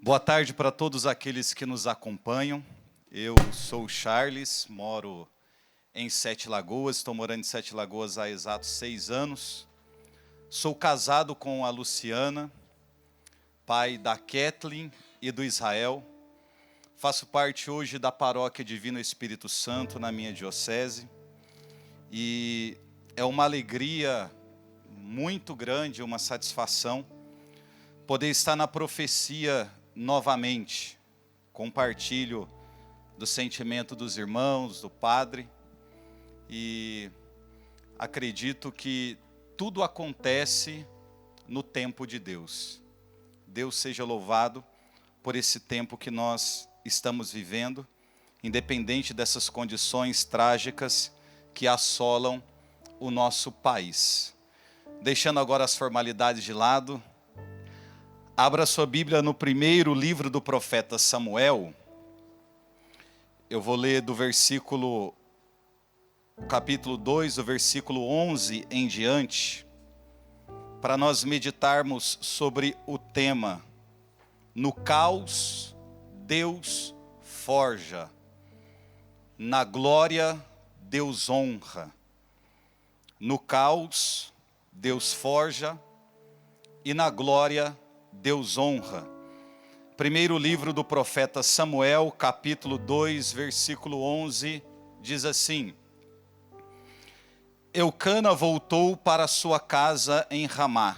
Boa tarde para todos aqueles que nos acompanham. Eu sou o Charles, moro em Sete Lagoas, estou morando em Sete Lagoas há exatos 6 anos. Sou casado com a Luciana, pai da Kathleen e do Israel. Faço parte hoje da Paróquia Divino Espírito Santo na minha diocese. E é uma alegria muito grande, uma satisfação poder estar na profecia novamente. Compartilho do sentimento dos irmãos, do padre, e acredito que tudo acontece no tempo de Deus. Deus seja louvado por esse tempo que nós estamos vivendo, independente dessas condições trágicas que assolam o nosso país. Deixando agora as formalidades de lado, abra sua Bíblia no primeiro livro do profeta Samuel. Eu vou ler do capítulo 2, o versículo 11 em diante, para nós meditarmos sobre o tema: no caos, Deus forja, na glória, Deus honra. No caos, Deus forja, e na glória, Deus honra. Primeiro livro do profeta Samuel, capítulo 2, versículo 11, diz assim: Eucana voltou para sua casa em Ramá.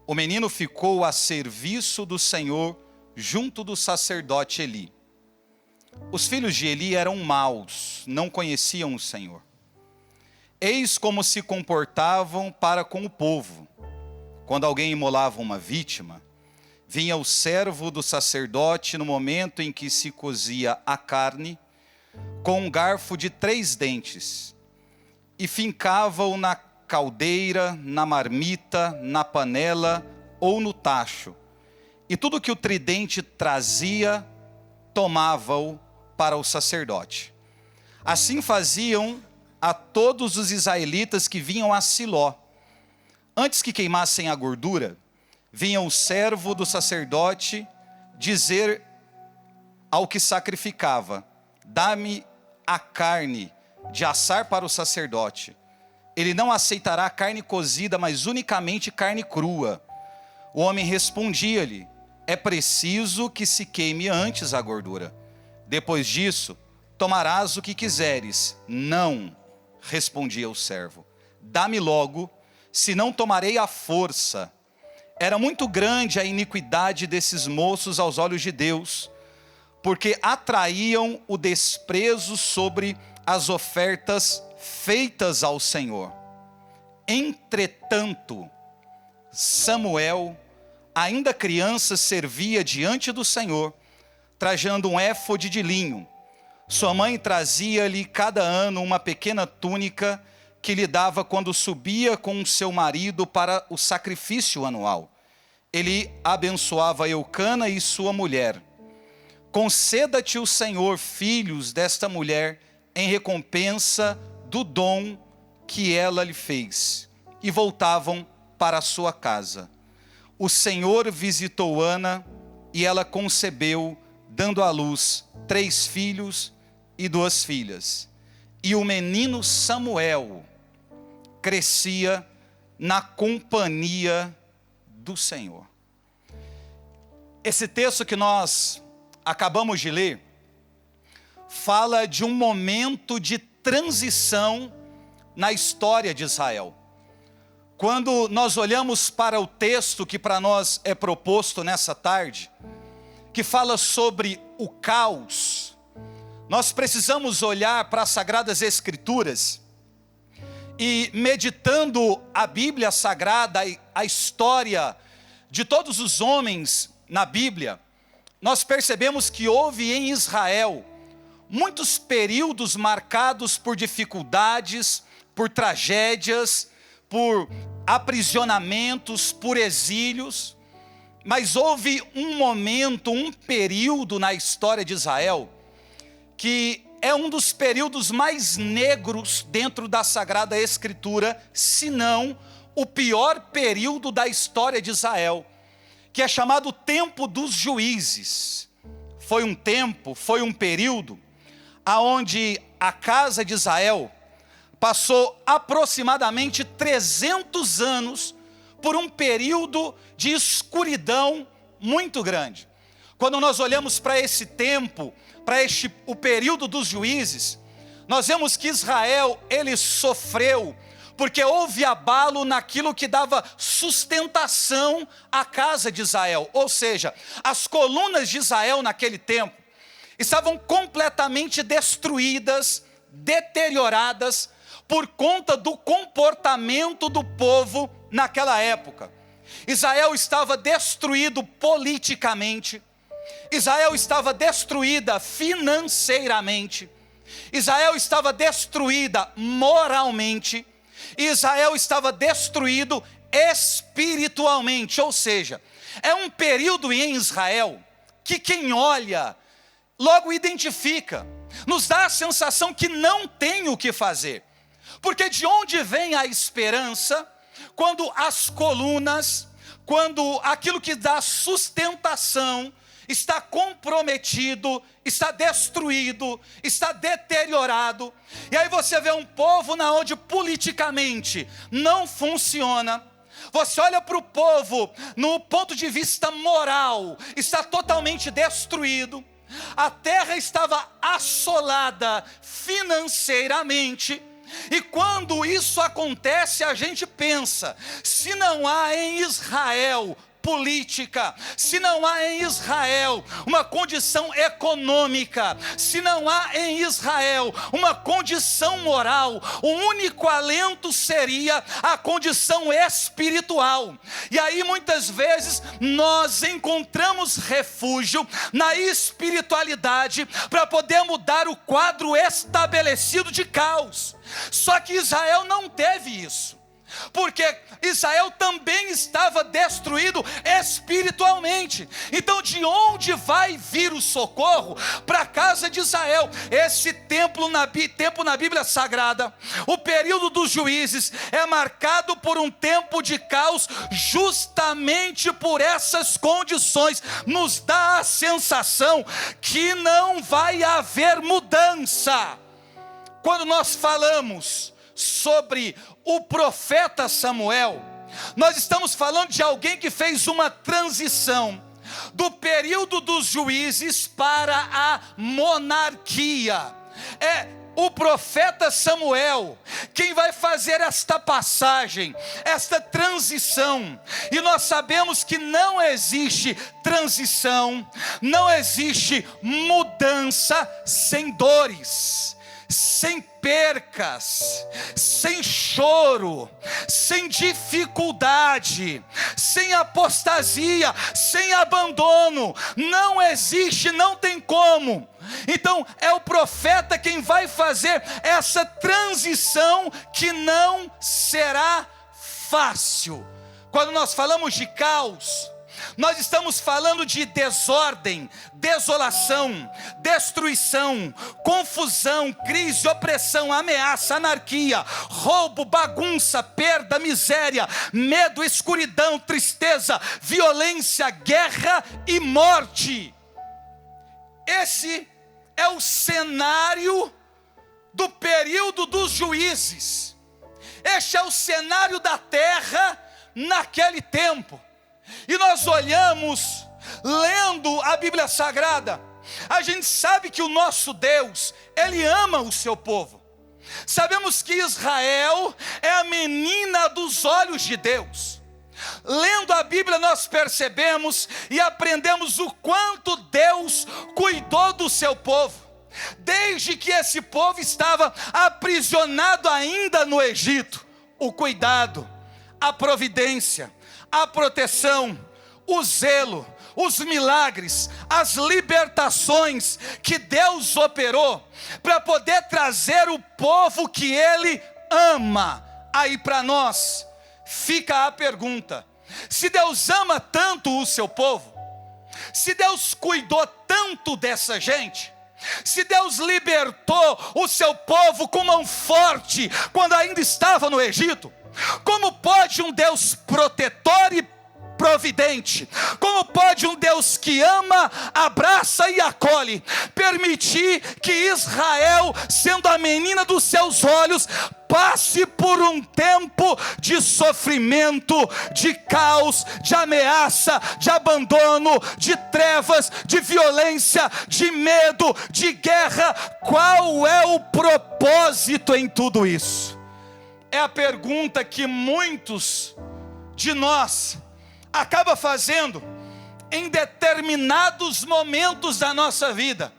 O menino ficou a serviço do Senhor junto do sacerdote Eli. Os filhos de Eli eram maus, não conheciam o Senhor. Eis como se comportavam para com o povo. Quando alguém imolava uma vítima, vinha o servo do sacerdote no momento em que se cozia a carne, com um garfo de 3 dentes, e fincava-o na caldeira, na marmita, na panela ou no tacho. E tudo que o tridente trazia, tomava-o para o sacerdote. Assim faziam a todos os israelitas que vinham a Siló. Antes que queimassem a gordura, vinha o servo do sacerdote dizer ao que sacrificava: dá-me a carne de assar para o sacerdote. Ele não aceitará carne cozida, mas unicamente carne crua. O homem respondia-lhe: é preciso que se queime antes a gordura. Depois disso, tomarás o que quiseres. Não, respondia o servo, dá-me logo, senão tomarei à força. Era muito grande a iniquidade desses moços aos olhos de Deus, porque atraíam o desprezo sobre as ofertas feitas ao Senhor. Entretanto, Samuel, ainda criança, servia diante do Senhor, trajando um éfode de linho. Sua mãe trazia-lhe cada ano uma pequena túnica que lhe dava quando subia com seu marido para o sacrifício anual. Ele abençoava Eucana e sua mulher. Conceda-te o Senhor filhos desta mulher em recompensa do dom que ela lhe fez. E voltavam para a sua casa. O Senhor visitou Ana e ela concebeu, dando à luz 3 filhos e 2 filhas. E o menino Samuel crescia na companhia do Senhor. Esse texto que nós acabamos de ler fala de um momento de transição na história de Israel. Quando nós olhamos para o texto que para nós é proposto nessa tarde, que fala sobre o caos, nós precisamos olhar para as Sagradas Escrituras e, meditando a Bíblia Sagrada, a história de todos os homens na Bíblia, nós percebemos que houve em Israel muitos períodos marcados por dificuldades, por tragédias, por aprisionamentos, por exílios. Mas houve um momento, um período na história de Israel que é um dos períodos mais negros dentro da Sagrada Escritura, se não o pior período da história de Israel, que é chamado tempo dos juízes. Foi um período aonde a casa de Israel passou aproximadamente 300 anos por um período de escuridão muito grande. Quando nós olhamos para esse tempo, o período dos juízes, nós vemos que Israel, ele sofreu, porque houve abalo naquilo que dava sustentação à casa de Israel. Ou seja, as colunas de Israel naquele tempo estavam completamente destruídas, deterioradas, por conta do comportamento do povo naquela época. Israel estava destruído politicamente, Israel estava destruída financeiramente, Israel estava destruída moralmente, Israel estava destruído espiritualmente. Ou seja, é um período em Israel que quem olha logo identifica, nos dá a sensação que não tem o que fazer. Porque de onde vem a esperança quando as colunas, quando aquilo que dá sustentação está comprometido, está destruído, está deteriorado? E aí você vê um povo na onde politicamente não funciona. Você olha para o povo no ponto de vista moral, está totalmente destruído. A terra estava assolada financeiramente. E quando isso acontece, a gente pensa, se não há em Israel política, se não há em Israel uma condição econômica, se não há em Israel uma condição moral, o único alento seria a condição espiritual. E aí muitas vezes nós encontramos refúgio na espiritualidade para poder mudar o quadro estabelecido de caos. Só que Israel não teve isso, porque Israel também estava destruído espiritualmente. Então de onde vai vir o socorro para a casa de Israel? Esse tempo na Bíblia Sagrada, o período dos juízes, é marcado por um tempo de caos, justamente por essas condições. Nos dá a sensação que não vai haver mudança. Quando nós falamos sobre o profeta Samuel, nós estamos falando de alguém que fez uma transição do período dos juízes para a monarquia. É o profeta Samuel quem vai fazer esta passagem, esta transição. E nós sabemos que não existe transição, não existe mudança sem dores, sem percas, sem choro, sem dificuldade, sem apostasia, sem abandono. Não existe, não tem como. Então é o profeta quem vai fazer essa transição, que não será fácil. Quando nós falamos de caos, nós estamos falando de desordem, desolação, destruição, confusão, crise, opressão, ameaça, anarquia, roubo, bagunça, perda, miséria, medo, escuridão, tristeza, violência, guerra e morte. Esse é o cenário do período dos juízes. Este é o cenário da terra naquele tempo. E nós olhamos, lendo a Bíblia Sagrada, a gente sabe que o nosso Deus, Ele ama o seu povo. Sabemos que Israel é a menina dos olhos de Deus. Lendo a Bíblia nós percebemos e aprendemos o quanto Deus cuidou do seu povo, desde que esse povo estava aprisionado ainda no Egito. O cuidado, a providência, a proteção, o zelo, os milagres, as libertações que Deus operou para poder trazer o povo que Ele ama. Aí para nós fica a pergunta: se Deus ama tanto o seu povo, se Deus cuidou tanto dessa gente, se Deus libertou o seu povo com mão forte quando ainda estava no Egito, como pode um Deus protetor e providente? Como pode um Deus que ama, abraça e acolhe, permitir que Israel, sendo a menina dos seus olhos, passe por um tempo de sofrimento, de caos, de ameaça, de abandono, de trevas, de violência, de medo, de guerra? Qual é o propósito em tudo isso? É a pergunta que muitos de nós acaba fazendo em determinados momentos da nossa vida,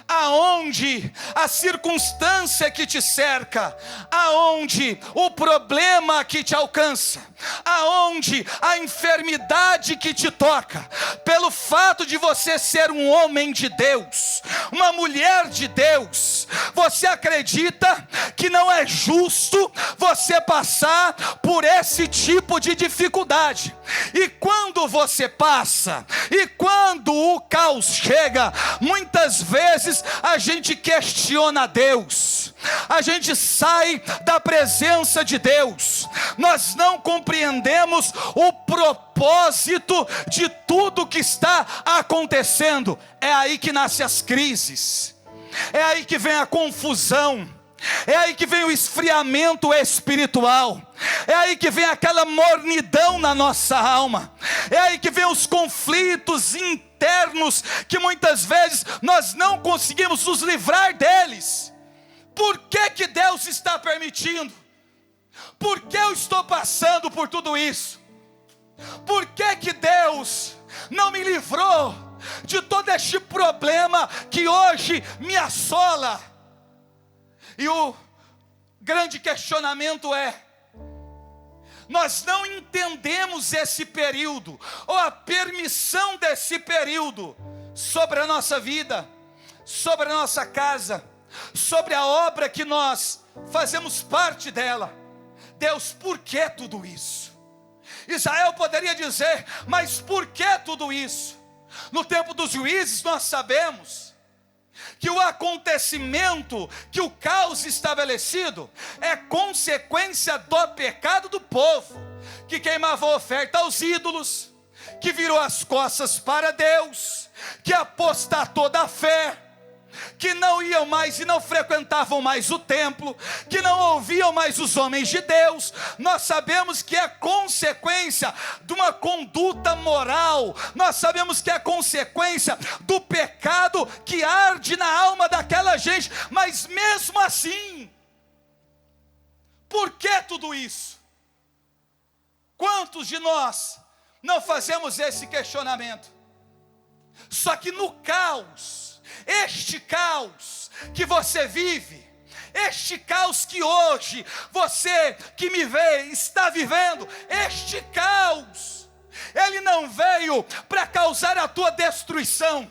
aonde a circunstância que te cerca, aonde o problema que te alcança, aonde a enfermidade que te toca, pelo fato de você ser um homem de Deus, uma mulher de Deus, você acredita que não é justo você passar por esse tipo de dificuldade. E quando você passa, e quando o caos chega, muitas vezes a gente questiona Deus, a gente sai da presença de Deus, nós não compreendemos o propósito de tudo que está acontecendo. É aí que nascem as crises, é aí que vem a confusão, é aí que vem o esfriamento espiritual, é aí que vem aquela mornidão na nossa alma, é aí que vem os conflitos internos, que muitas vezes nós não conseguimos nos livrar deles. Por que Deus está permitindo? Por que eu estou passando por tudo isso? Por que Deus não me livrou de todo este problema que hoje me assola? E o grande questionamento é: nós não entendemos esse período, ou a permissão desse período, sobre a nossa vida, sobre a nossa casa, sobre a obra que nós fazemos parte dela. Deus, por que tudo isso? Israel poderia dizer: mas por que tudo isso? No tempo dos juízes nós sabemos que o acontecimento, que o caos estabelecido, é consequência do pecado do povo, que queimava oferta aos ídolos, que virou as costas para Deus, que apostatou da fé, que não iam mais e não frequentavam mais o templo, que não ouviam mais os homens de Deus. Nós sabemos que é consequência de uma conduta moral, nós sabemos que é consequência do pecado que arde na alma daquela gente. Mas mesmo assim, por que tudo isso? Quantos de nós não fazemos esse questionamento? Só que no caos, este caos que você vive, este caos que hoje você que me vê está vivendo, este caos, ele não veio para causar a tua destruição.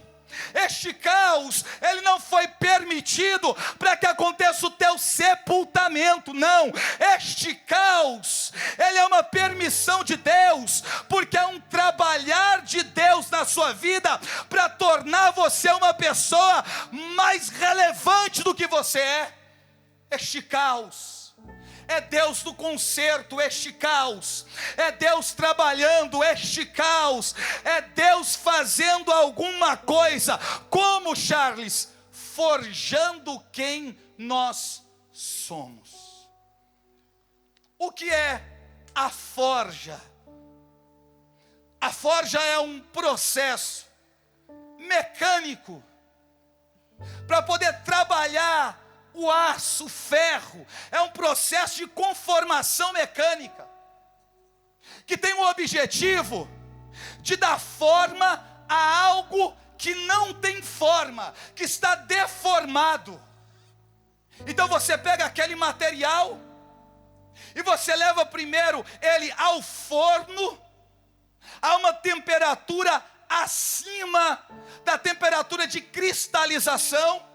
Este caos, ele não foi permitido para que aconteça o teu sepultamento, não. Este caos, ele é uma permissão de Deus, porque é um trabalhar de Deus na sua vida, para tornar você uma pessoa mais relevante do que você é. Este caos é Deus do conserto, este caos é Deus trabalhando, este caos é Deus fazendo alguma coisa. Como, Charles? Forjando quem nós somos. O que é a forja? A forja é um processo mecânico para poder trabalhar o aço, o ferro. É um processo de conformação mecânica, que tem o objetivo de dar forma a algo que não tem forma, que está deformado. Então você pega aquele material e você leva primeiro ele ao forno, a uma temperatura acima da temperatura de cristalização.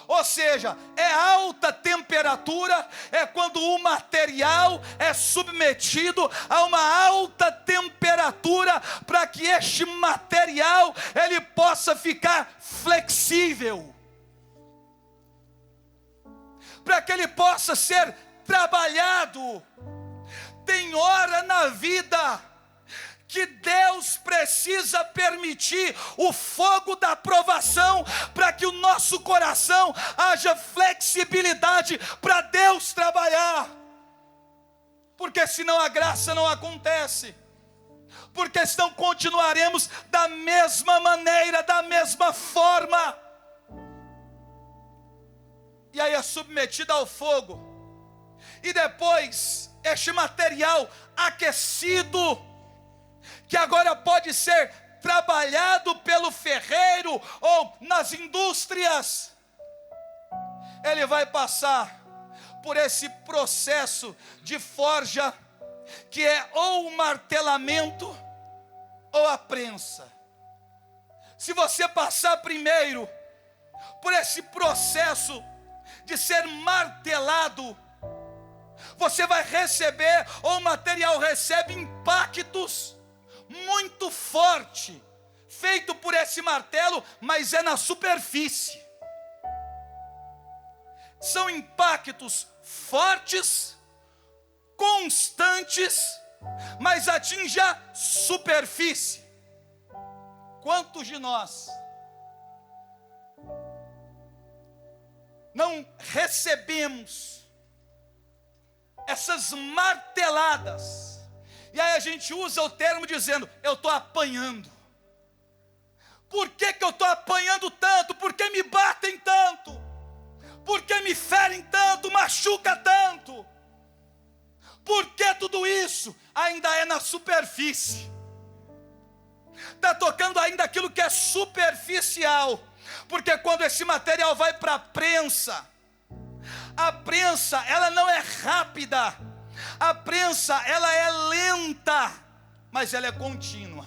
Ou seja, é alta temperatura, é quando o material é submetido a uma alta temperatura, para que este material ele possa ficar flexível, para que ele possa ser trabalhado. Tem hora na vida que Deus precisa permitir o fogo da provação para que o nosso coração haja flexibilidade para Deus trabalhar. Porque senão a graça não acontece. Porque senão continuaremos da mesma maneira, da mesma forma. E aí é submetida ao fogo. E depois, este material aquecido, que agora pode ser trabalhado pelo ferreiro ou nas indústrias, ele vai passar por esse processo de forja, que é ou o martelamento ou a prensa. Se você passar primeiro por esse processo de ser martelado, você vai receber, ou o material recebe impactos muito fortes, feito por esse martelo, mas é na superfície. São impactos fortes, constantes, mas atinge a superfície. Quantos de nós não recebemos essas marteladas? E aí a gente usa o termo dizendo: eu estou apanhando. Por que eu estou apanhando tanto? Por que me batem tanto? Por que me ferem tanto? Machuca tanto? Por que tudo isso? Ainda é na superfície. Está tocando ainda aquilo que é superficial. Porque quando esse material vai para a prensa ela não é rápida. A prensa, ela é lenta, mas ela é contínua.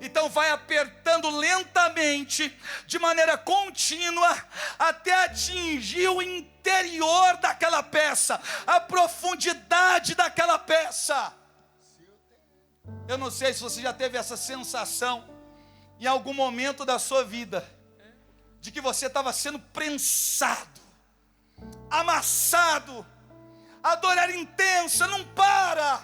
Então vai apertando lentamente, de maneira contínua, até atingir o interior daquela peça, a profundidade daquela peça. Eu não sei se você já teve essa sensação em algum momento da sua vida, de que você estava sendo prensado, amassado, a dor era intensa, não para.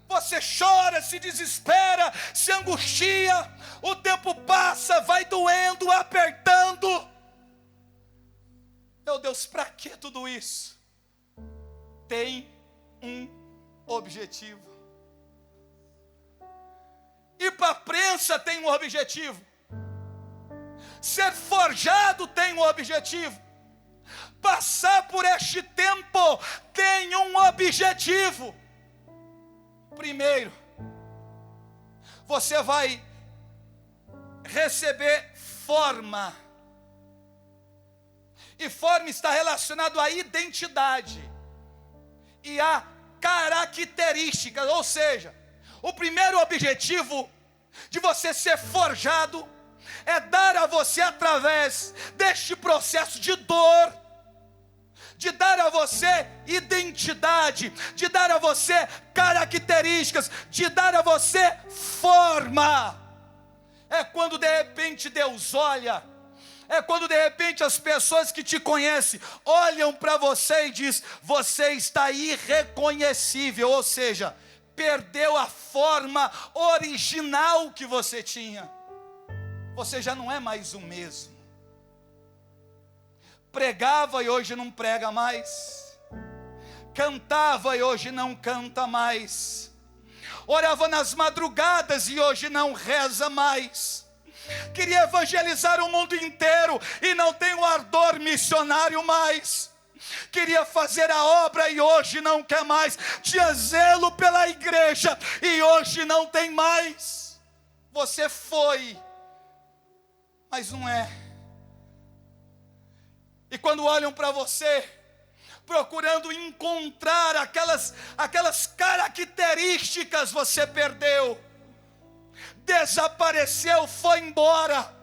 Você chora, se desespera, se angustia, o tempo passa, vai doendo, apertando. Meu Deus, para que tudo isso? Tem um objetivo. Ir para a prensa tem um objetivo. Ser forjado tem um objetivo. Passar por este tempo tem um objetivo. Primeiro, você vai receber forma. E forma está relacionado à identidade e a características. Ou seja, o primeiro objetivo de você ser forjado é dar a você, através deste processo de dor, de dar a você identidade, de dar a você características, de dar a você forma. É quando de repente Deus olha, é quando de repente as pessoas que te conhecem olham para você e diz: você está irreconhecível, ou seja, perdeu a forma original que você tinha. Você já não é mais o mesmo. Pregava e hoje não prega mais. Cantava e hoje não canta mais. Orava nas madrugadas e hoje não reza mais. Queria evangelizar o mundo inteiro e não tem o ardor missionário mais. Queria fazer a obra e hoje não quer mais. Tinha zelo pela igreja e hoje não tem mais. Você foi, mas não é. E quando olham para você, procurando encontrar aquelas características, você perdeu, desapareceu, foi embora.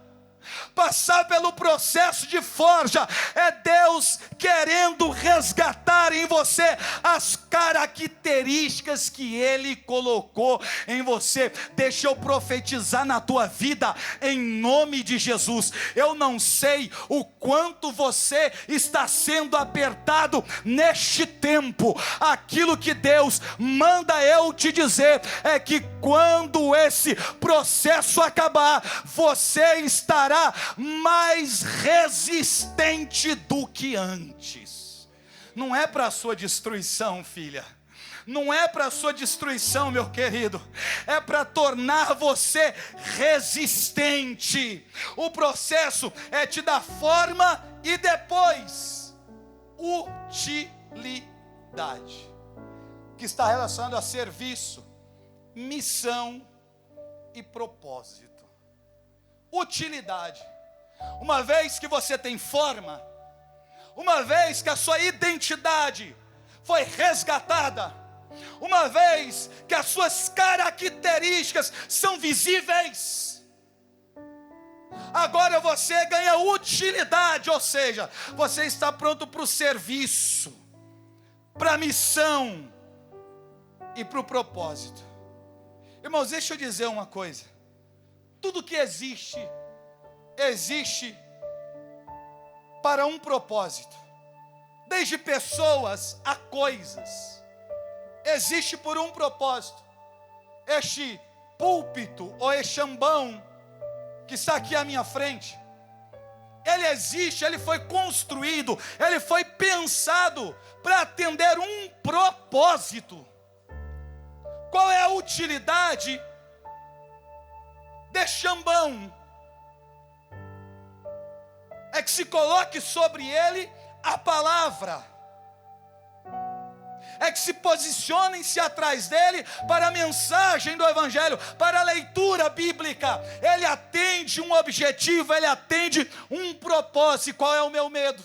Passar pelo processo de forja é Deus querendo resgatar em você as características que Ele colocou em você. Deixa eu profetizar na tua vida, em nome de Jesus. Eu não sei o quanto você está sendo apertado neste tempo. Aquilo que Deus manda eu te dizer é que quando esse processo acabar, você estará mais resistente do que antes. Não é para a sua destruição, filha. Não é para a sua destruição, meu querido. É para tornar você resistente. O processo é te dar forma e depois utilidade, que está relacionado a serviço, missão e propósito. Utilidade. Uma vez que você tem forma, uma vez que a sua identidade foi resgatada, uma vez que as suas características são visíveis, agora você ganha utilidade, ou seja, você está pronto para o serviço, para a missão e para o propósito. Irmãos, deixa eu dizer uma coisa: tudo que existe, existe para um propósito, desde pessoas a coisas. Existe por um propósito. Este púlpito ou este ambão que está aqui à minha frente, ele existe, ele foi construído, ele foi pensado para atender um propósito. Qual é a utilidade deste ambão? É que se coloque sobre ele a palavra, é que se posicionem-se atrás dele para a mensagem do Evangelho, para a leitura bíblica. Ele atende um objetivo, ele atende um propósito. E qual é o meu medo?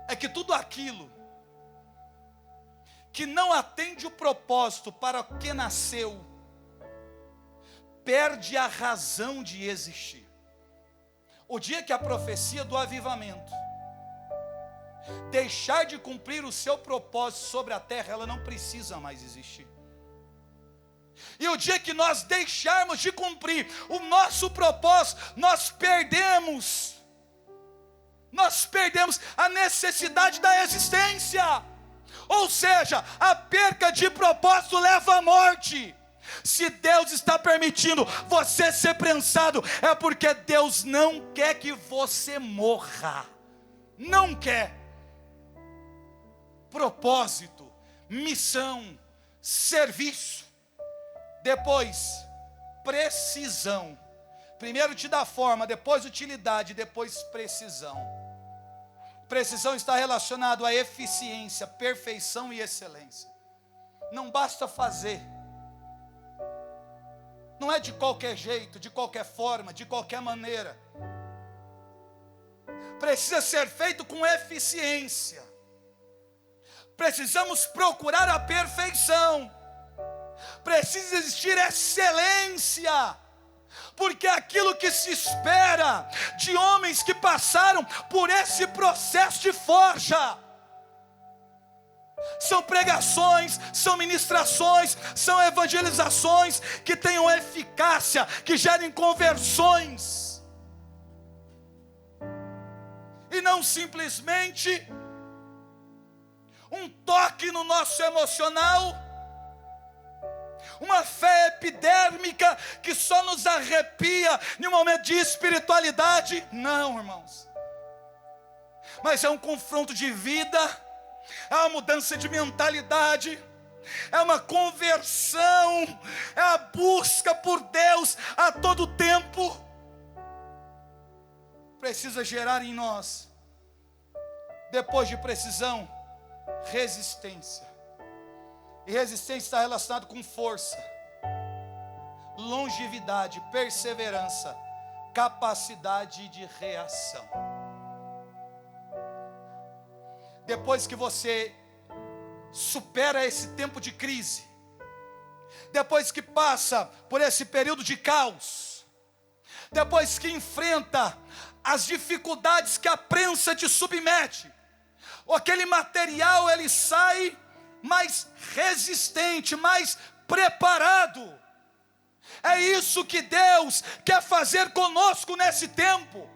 É que tudo aquilo que não atende o propósito para o que nasceu, perde a razão de existir. O dia que a profecia do avivamento deixar de cumprir o seu propósito sobre a terra, ela não precisa mais existir. E o dia que nós deixarmos de cumprir o nosso propósito, nós perdemos a necessidade da existência. Ou seja, a perca de propósito leva à morte. Se Deus está permitindo você ser prensado, é porque Deus não quer que você morra. Não quer. Propósito, missão, serviço. Depois, precisão. Primeiro te dá forma, depois utilidade, depois precisão. Precisão está relacionado à eficiência, perfeição e excelência. Não basta fazer. Não é de qualquer jeito, de qualquer forma, de qualquer maneira. Precisa ser feito com eficiência. Precisamos procurar a perfeição. Precisa existir excelência. Porque aquilo que se espera de homens que passaram por esse processo de forja são pregações, são ministrações, são evangelizações que tenham eficácia, que gerem conversões. E não simplesmente um toque no nosso emocional, uma fé epidérmica que só nos arrepia em um momento de espiritualidade. Não, irmãos. Mas é um confronto de vida, é uma mudança de mentalidade, é uma conversão, é a busca por Deus a todo tempo. Precisa gerar em nós, depois de precisão, resistência. E resistência está relacionado com força, longevidade, perseverança, capacidade de reação. Depois que você supera esse tempo de crise, depois que passa por esse período de caos, depois que enfrenta as dificuldades que a prensa te submete, aquele material ele sai mais resistente, mais preparado. É isso que Deus quer fazer conosco nesse tempo,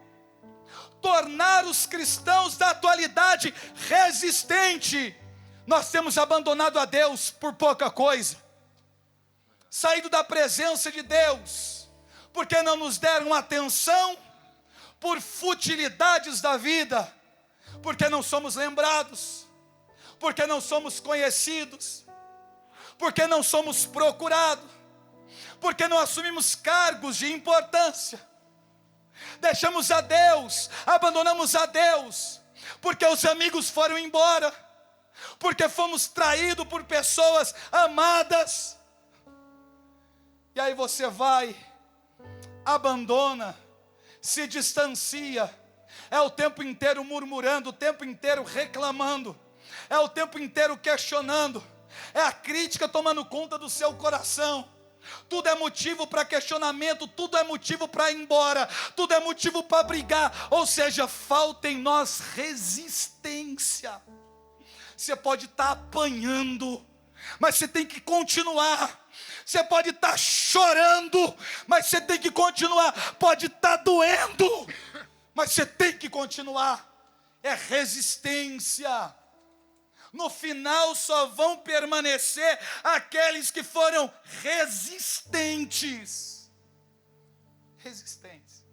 tornar os cristãos da atualidade resistente. Nós temos abandonado a Deus por pouca coisa. saído da presença de Deus, porque não nos deram atenção, por futilidades da vida, porque não somos lembrados, porque não somos conhecidos, porque não somos procurados, porque não assumimos cargos de importância, deixamos a Deus, abandonamos a Deus, porque os amigos foram embora, porque fomos traídos por pessoas amadas, e aí você vai, abandona, se distancia, é o tempo inteiro murmurando, o tempo inteiro reclamando, é o tempo inteiro questionando, é a crítica tomando conta do seu coração. Tudo é motivo para questionamento, tudo é motivo para ir embora, tudo é motivo para brigar, ou seja, falta em nós resistência. Você pode estar apanhando, mas você tem que continuar. Você pode estar chorando, mas você tem que continuar. Pode estar doendo, mas você tem que continuar. É resistência. No final só vão permanecer aqueles que foram resistentes. Resistentes.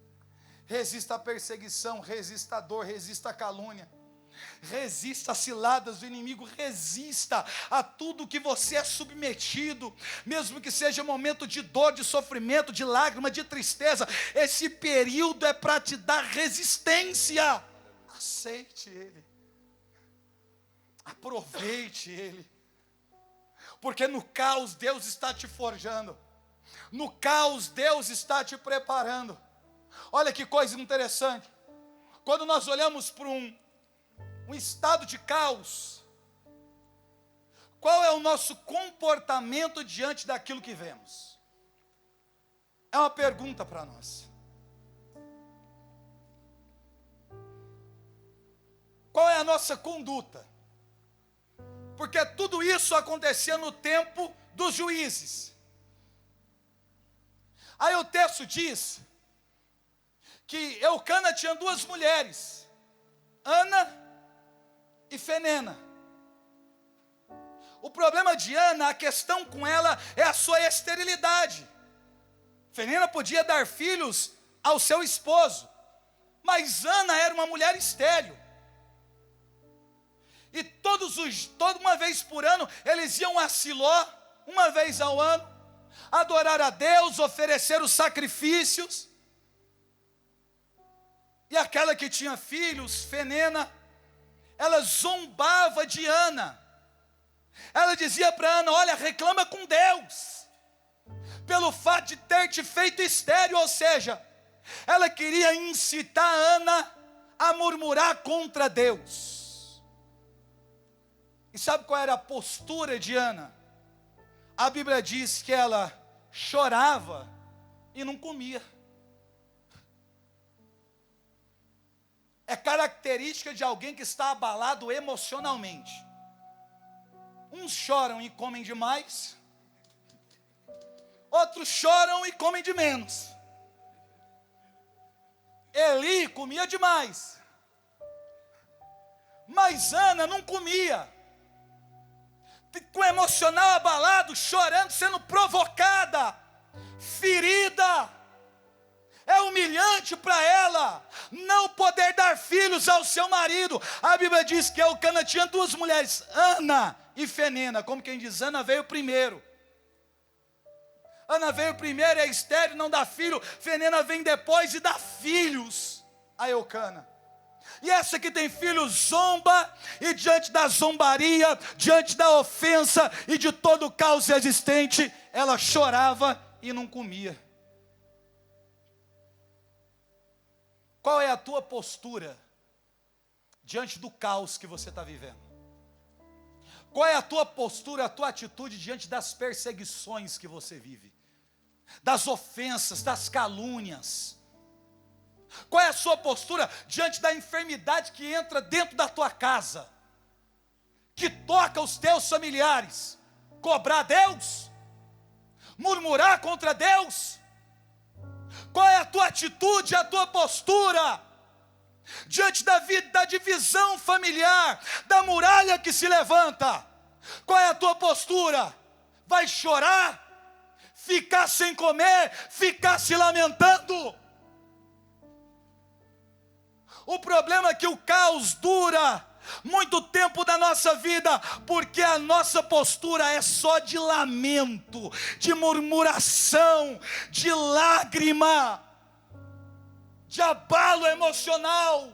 Resista à perseguição, resista à dor, resista à calúnia. Resista às ciladas do inimigo, resista a tudo que você é submetido, mesmo que seja momento de dor, de sofrimento, de lágrima, de tristeza. Esse período é para te dar resistência. Aceite ele, aproveite ele, porque no caos Deus está te forjando, no caos Deus está te preparando. Olha que coisa interessante, quando nós olhamos para um estado de caos, qual é o nosso comportamento diante daquilo que vemos? É uma pergunta para nós. Qual é a nossa conduta? Porque tudo isso acontecia no tempo dos juízes. Aí o texto diz que Eucana tinha duas mulheres, Ana e Fenena. O problema de Ana, a questão com ela é a sua esterilidade. Fenena podia dar filhos ao seu esposo, mas Ana era uma mulher estéril. E toda uma vez por ano, eles iam a Siló, uma vez ao ano, adorar a Deus, oferecer os sacrifícios. E aquela que tinha filhos, Fenena, ela zombava de Ana. Ela dizia para Ana: olha, reclama com Deus, pelo fato de ter te feito estéril. Ou seja, ela queria incitar Ana a murmurar contra Deus. E sabe qual era a postura de Ana? A Bíblia diz que ela chorava e não comia. É característica de alguém que está abalado emocionalmente. Uns choram e comem demais, outros choram e comem de menos. Eli comia demais, mas Ana não comia. Com o emocional abalado, chorando, sendo provocada, ferida. É humilhante para ela não poder dar filhos ao seu marido. A Bíblia diz que Eucana tinha duas mulheres, Ana e Fenena. Como quem diz, Ana veio primeiro. Ana veio primeiro, é estéril, não dá filho. Fenena vem depois e dá filhos a Eucana. E essa que tem filho zomba, e diante da zombaria, diante da ofensa e de todo o caos existente, ela chorava e não comia. Qual é a tua postura diante do caos que você está vivendo? Qual é a tua postura, a tua atitude diante das perseguições que você vive? Das ofensas, das calúnias? Qual é a sua postura diante da enfermidade que entra dentro da tua casa, que toca os teus familiares? Cobrar Deus? Murmurar contra Deus? Qual é a tua atitude, a tua postura diante da divisão familiar, da muralha que se levanta? Qual é a tua postura? Vai chorar? ficar sem comer, ficar se lamentando. O problema é que o caos dura muito tempo da nossa vida, porque a nossa postura é só de lamento, de murmuração, de lágrima, de abalo emocional,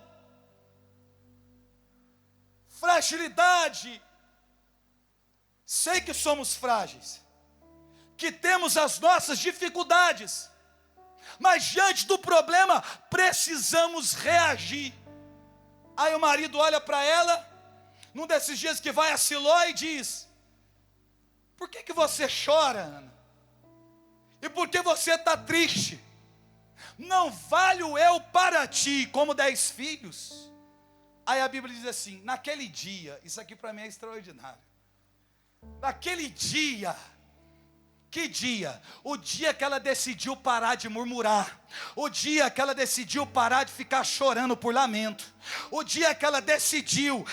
fragilidade. Sei que somos frágeis, que temos as nossas dificuldades, mas diante do problema precisamos reagir. Aí o marido olha para ela, num desses dias que vai a Siló, e diz: por que você chora, Ana? E por que você está triste? Não valho eu para ti como 10 filhos? Aí a Bíblia diz assim: naquele dia, isso aqui para mim é extraordinário. Naquele dia, que dia? O dia que ela decidiu parar de murmurar, o dia que ela decidiu parar de ficar chorando por lamento, o dia que ela decidiu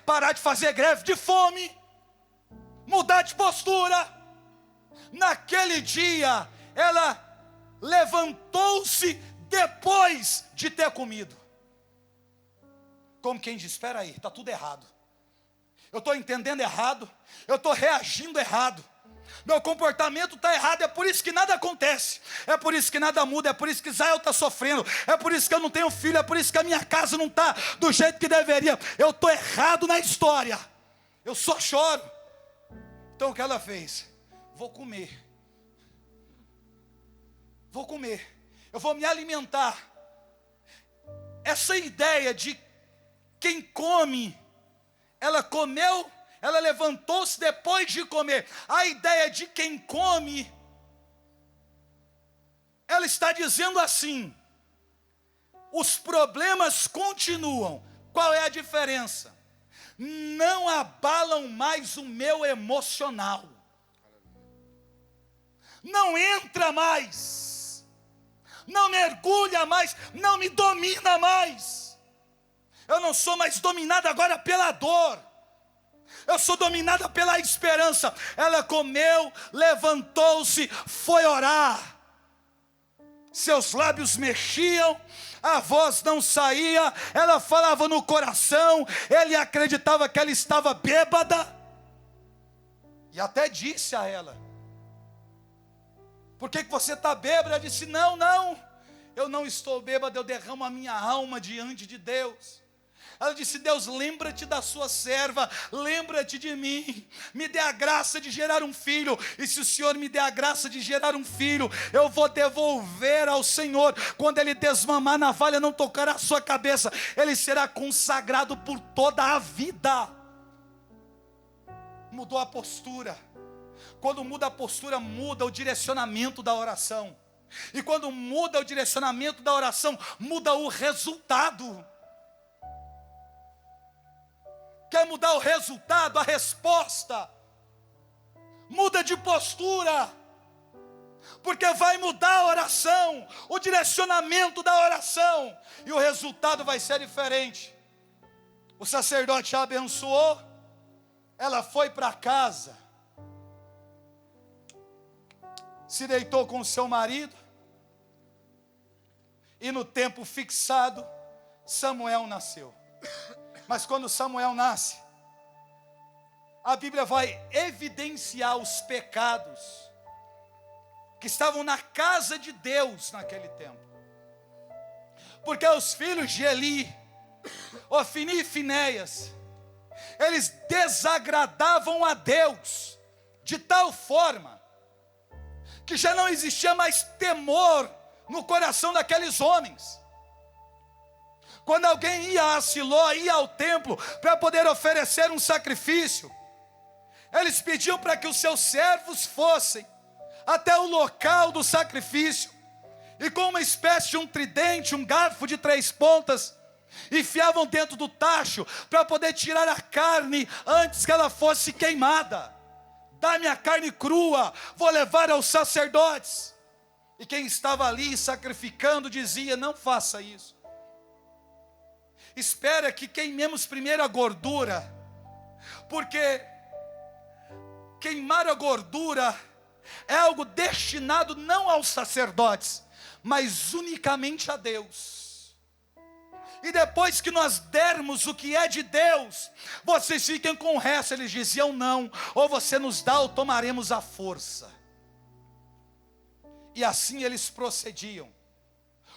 parar de fazer greve de fome, mudar de postura. Naquele dia, ela levantou-se depois de ter comido. Como quem diz: espera aí, está tudo errado. Eu estou entendendo errado, eu estou reagindo errado, meu comportamento está errado, é por isso que nada acontece, é por isso que nada muda, é por isso que Israel está sofrendo, é por isso que eu não tenho filho, é por isso que a minha casa não está do jeito que deveria. Eu estou errado na história, eu só choro. Então o que ela fez? Vou comer, eu vou me alimentar. Essa ideia de quem come, ela comeu, ela levantou-se depois de comer. A ideia de quem come, ela está dizendo assim: os problemas continuam. Qual é a diferença? Não abalam mais o meu emocional, não entra mais, não mergulha mais, não me domina mais. Eu não sou mais dominada agora pela dor, eu sou dominada pela esperança. Ela comeu, levantou-se, foi orar. Seus lábios mexiam, a voz não saía, ela falava no coração. Ele acreditava que ela estava bêbada, e até disse a ela: por que você está bêbada? Ela disse: não, eu não estou bêbada, eu derramo a minha alma diante de Deus. Ela disse: Deus, lembra-te da sua serva, lembra-te de mim, me dê a graça de gerar um filho, e se o Senhor me der a graça de gerar um filho, eu vou devolver ao Senhor. Quando ele desmamar, a navalha não tocar a sua cabeça, ele será consagrado por toda a vida. Mudou a postura. Quando muda a postura, muda o direcionamento da oração, e quando muda o direcionamento da oração, muda o resultado. Quer mudar o resultado, a resposta? Muda de postura, porque vai mudar a oração, o direcionamento da oração, e o resultado vai ser diferente. O sacerdote a abençoou, ela foi para casa, se deitou com seu marido, e no tempo fixado, Samuel nasceu. Mas quando Samuel nasce, a Bíblia vai evidenciar os pecados que estavam na casa de Deus naquele tempo. Porque os filhos de Eli, Ofni e Finéias, eles desagradavam a Deus de tal forma que já não existia mais temor no coração daqueles homens. Quando alguém ia a Siló, ia ao templo para poder oferecer um sacrifício, eles pediam para que os seus servos fossem até o local do sacrifício, e com uma espécie de um tridente, um garfo de 3 pontas, enfiavam dentro do tacho para poder tirar a carne antes que ela fosse queimada. Dá-me a carne crua, vou levar aos sacerdotes. E quem estava ali sacrificando dizia: não faça isso. Espera que queimemos primeiro a gordura, porque queimar a gordura é algo destinado não aos sacerdotes, mas unicamente a Deus. E depois que nós dermos o que é de Deus, vocês fiquem com o resto. Eles diziam não, ou você nos dá ou tomaremos à força. E assim eles procediam,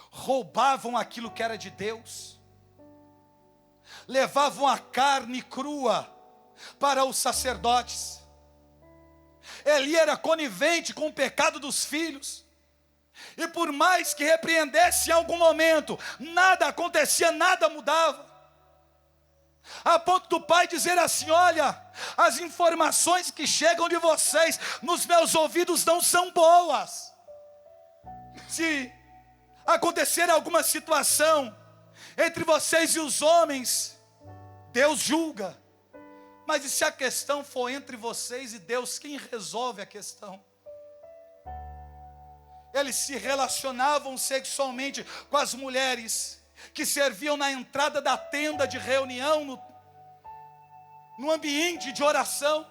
roubavam aquilo que era de Deus, levavam a carne crua para os sacerdotes. Eli era conivente com o pecado dos filhos, e por mais que repreendesse em algum momento, nada acontecia, nada mudava, a ponto do pai dizer assim: olha, as informações que chegam de vocês nos meus ouvidos não são boas. Se acontecer alguma situação entre vocês e os homens, Deus julga. Mas e se a questão for entre vocês e Deus, quem resolve a questão? Eles se relacionavam sexualmente com as mulheres que serviam na entrada da tenda de reunião, no ambiente de oração.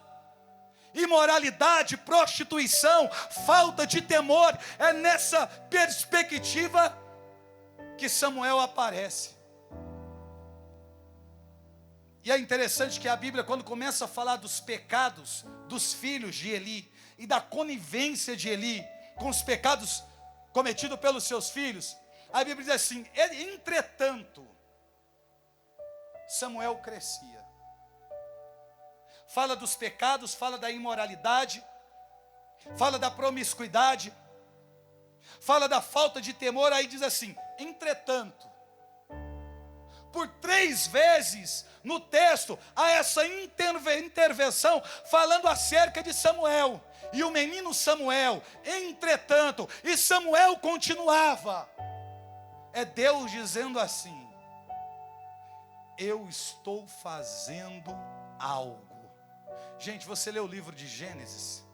Imoralidade, prostituição, falta de temor. É nessa perspectiva que Samuel aparece. E é interessante que a Bíblia, quando começa a falar dos pecados dos filhos de Eli e da conivência de Eli com os pecados cometidos pelos seus filhos, a Bíblia diz assim: entretanto, Samuel crescia. Fala dos pecados, fala da imoralidade, fala da promiscuidade, fala da falta de temor. Aí diz assim: entretanto, por 3 vezes no texto há essa intervenção falando acerca de Samuel. E o menino Samuel, entretanto, e Samuel continuava. É Deus dizendo assim: eu estou fazendo algo. Gente, você lê o livro de Gênesis.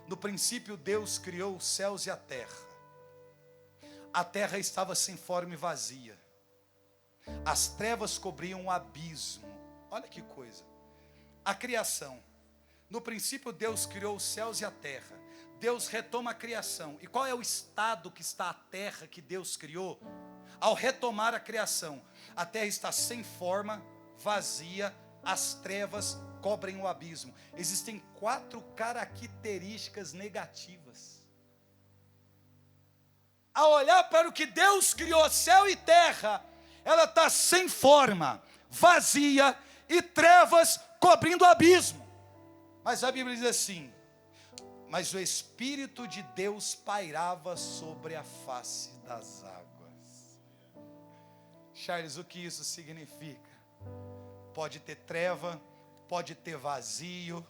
No princípio Deus criou os céus e a terra. A terra estava sem forma e vazia. As trevas cobriam o abismo. Olha que coisa. A criação. No princípio Deus criou os céus e a terra. Deus retoma a criação. E qual é o estado que está a terra que Deus criou? Ao retomar a criação, a terra está sem forma, vazia, as trevas cobrem o abismo. Existem 4 características negativas. Ao olhar para o que Deus criou, céu e terra, ela está sem forma, vazia e trevas cobrindo o abismo. Mas a Bíblia diz assim: mas o Espírito de Deus pairava sobre a face das águas. Charles, o que isso significa? Pode ter treva, pode ter vazio,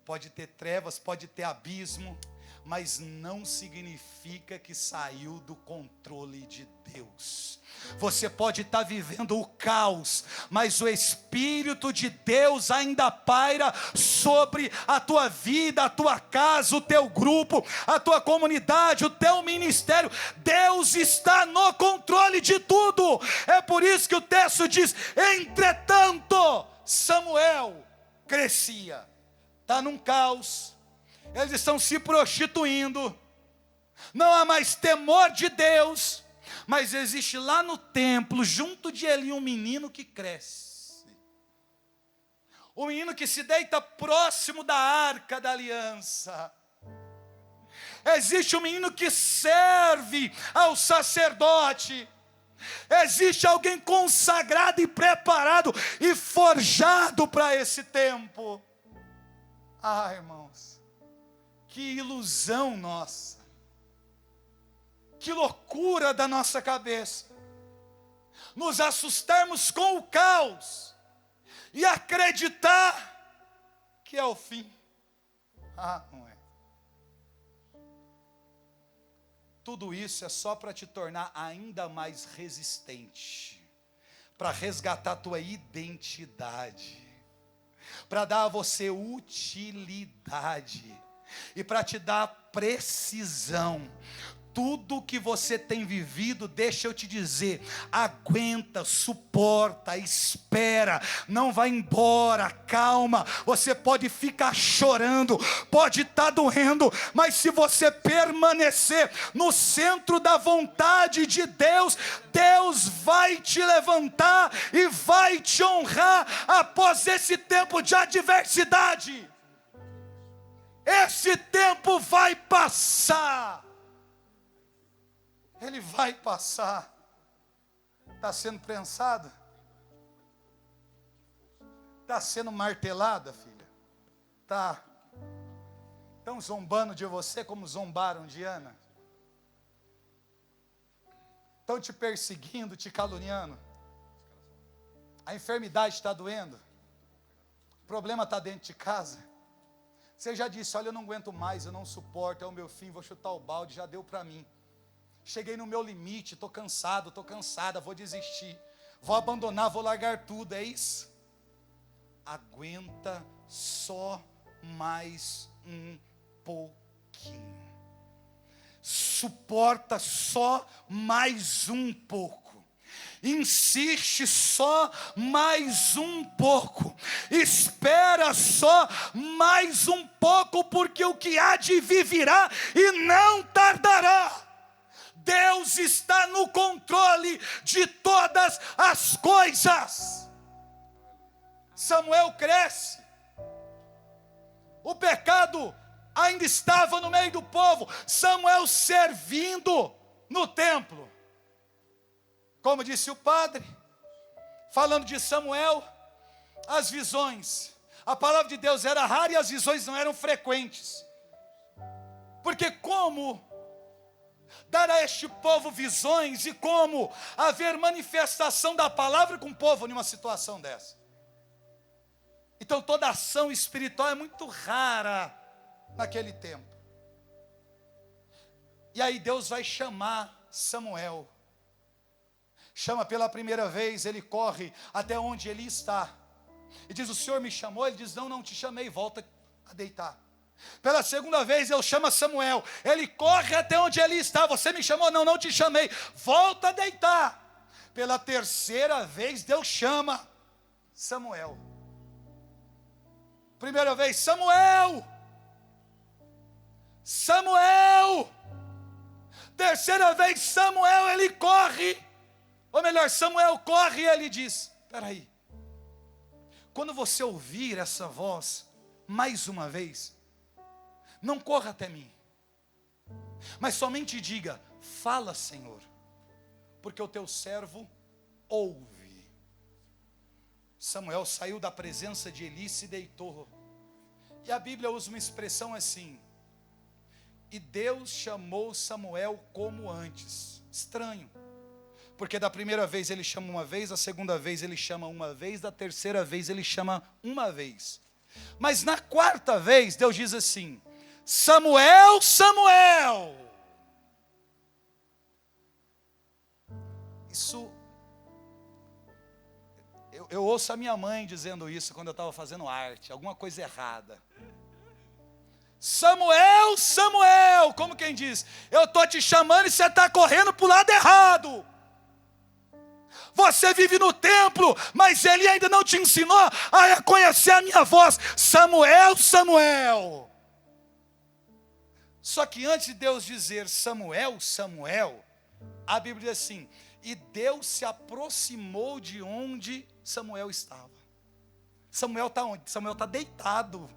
pode ter trevas, pode ter abismo, mas não significa que saiu do controle de Deus. Você pode estar vivendo o caos, mas o Espírito de Deus ainda paira sobre a tua vida, a tua casa, o teu grupo, a tua comunidade, o teu ministério. Deus está no controle de tudo. É por isso que o texto diz: entretanto, Samuel crescia. Está num caos, eles estão se prostituindo, não há mais temor de Deus, mas existe lá no templo, junto de Eli, um menino que cresce, o menino que se deita próximo da arca da aliança. Existe um menino que serve ao sacerdote. Existe alguém consagrado e preparado e forjado para esse tempo. Ah, irmãos, que ilusão nossa, que loucura da nossa cabeça, nos assustarmos com o caos e acreditar que é o fim. Ah, não é. Tudo isso é só para te tornar ainda mais resistente, para resgatar a tua identidade, para dar a você utilidade e para te dar precisão. tudo que você tem vivido, deixa eu te dizer, aguenta, suporta, espera, não vai embora, calma. Você pode ficar chorando, pode estar doendo, mas se você permanecer no centro da vontade de Deus, Deus vai te levantar e vai te honrar após esse tempo de adversidade. Esse tempo vai passar. Ele vai passar. Está sendo prensada? Está sendo martelada, filha? Está. Estão zombando de você como zombaram de Ana? Estão te perseguindo, te caluniando? A enfermidade está doendo? O problema está dentro de casa? Você já disse, olha, eu não aguento mais, eu não suporto, é o meu fim, vou chutar o balde, já deu para mim. Cheguei no meu limite, estou cansado, estou cansada, vou desistir. Vou abandonar, vou largar tudo, é isso? Aguenta só mais um pouquinho. Suporta só mais um pouco. Insiste só mais um pouco. Espera só mais um pouco, porque o que há de vir virá e não tardará. Deus está no controle de todas as coisas. Samuel cresce. O pecado ainda estava no meio do povo. Samuel servindo no templo. Como disse o padre, falando de Samuel, as visões. A palavra de Deus era rara e as visões não eram frequentes. Porque como dar a este povo visões e como haver manifestação da palavra com o povo numa situação dessa? Então toda ação espiritual é muito rara naquele tempo. E aí Deus vai chamar Samuel. Chama pela primeira vez, ele corre até onde ele está. E diz, o Senhor me chamou? Ele diz, não te chamei, volta a deitar. Pela segunda vez, Deus chama Samuel. Ele corre até onde ele está. Você me chamou? Não te chamei. Volta a deitar. Pela terceira vez, Deus chama Samuel. Primeira vez, Samuel. Terceira vez, Samuel, ele corre. Ou melhor, Samuel corre e ele diz, espera aí. Quando você ouvir essa voz, mais uma vez, não corra até mim, mas somente diga, fala, Senhor, porque o teu servo ouve. Samuel saiu da presença de Eli e se deitou. E a Bíblia usa uma expressão assim, e Deus chamou Samuel como antes. Estranho, porque da primeira vez ele chama uma vez, da segunda vez ele chama uma vez, da terceira vez ele chama uma vez. Mas na quarta vez Deus diz assim, Samuel, Samuel. Isso, eu ouço a minha mãe dizendo isso quando eu estava fazendo arte, alguma coisa errada. Samuel, Samuel, como quem diz, eu estou te chamando e você está correndo para o lado errado. Você vive no templo, mas ele ainda não te ensinou a reconhecer a minha voz. Samuel, Samuel. Só que antes de Deus dizer Samuel, Samuel, a Bíblia diz assim, e Deus se aproximou de onde Samuel estava. Samuel está onde? Samuel está deitado.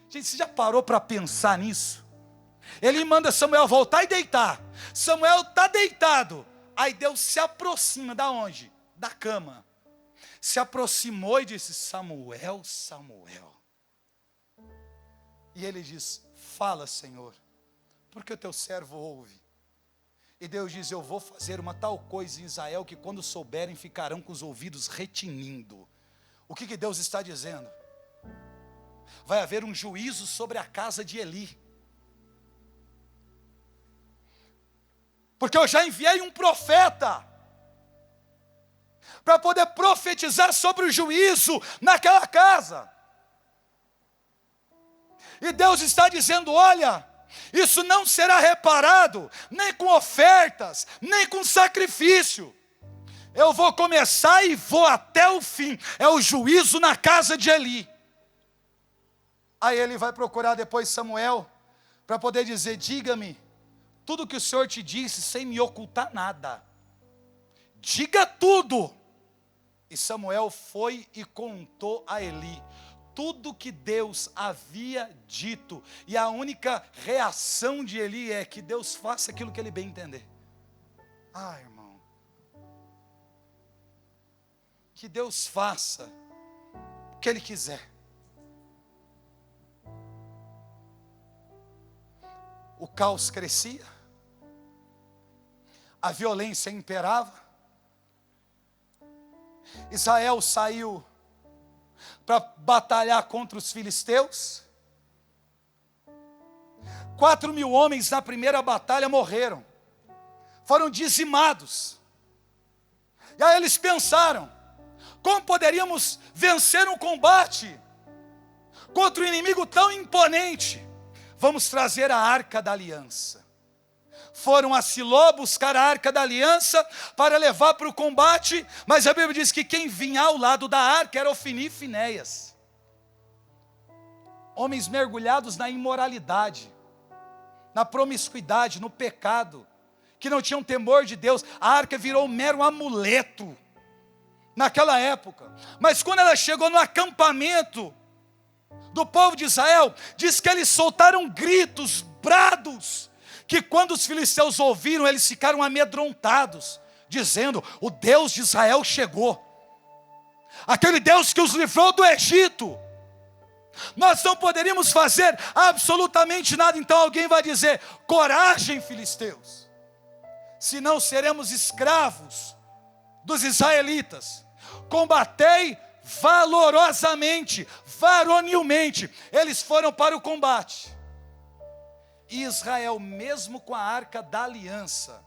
Gente, você já parou para pensar nisso? Ele manda Samuel voltar e deitar. Samuel está deitado. Aí Deus se aproxima, da onde? Da cama. Se aproximou e disse, Samuel, Samuel. E ele diz, fala, Senhor, porque o teu servo ouve. E Deus diz, eu vou fazer uma tal coisa em Israel, que quando souberem ficarão com os ouvidos retinindo. O que Deus está dizendo? Vai haver um juízo sobre a casa de Eli. Porque eu já enviei um profeta para poder profetizar sobre o juízo naquela casa. E Deus está dizendo, olha, Isso não será reparado, nem com ofertas, nem com sacrifício. Eu vou começar e vou até o fim. É o juízo na casa de Eli. Aí ele vai procurar depois Samuel, para poder dizer: diga-me tudo que o Senhor te disse, sem me ocultar nada. Diga tudo. E Samuel foi e contou a Eli tudo que Deus havia dito. E a única reação de Eli é que Deus faça aquilo que ele bem entender. Ah, irmão, que Deus faça o que Ele quiser. O caos crescia, a violência imperava. Israel saiu para batalhar contra os filisteus. 4.000 homens na primeira batalha morreram, foram dizimados. E aí eles pensaram: como poderíamos vencer um combate contra um inimigo tão imponente? Vamos trazer a Arca da Aliança. Foram a Siló buscar a Arca da Aliança para levar para o combate, mas a Bíblia diz que quem vinha ao lado da arca era Ofni e Finéias. Homens mergulhados na imoralidade, na promiscuidade, no pecado, que não tinham temor de Deus. A arca virou um mero amuleto naquela época. Mas quando ela chegou no acampamento do povo de Israel, diz que eles soltaram gritos, brados, que quando os filisteus ouviram, eles ficaram amedrontados, dizendo: o Deus de Israel chegou, aquele Deus que os livrou do Egito. Nós não poderíamos fazer absolutamente nada. Então alguém vai dizer: coragem, filisteus, senão seremos escravos dos israelitas. Combatei valorosamente, varonilmente. Eles foram para o combate. E Israel, mesmo com a Arca da Aliança,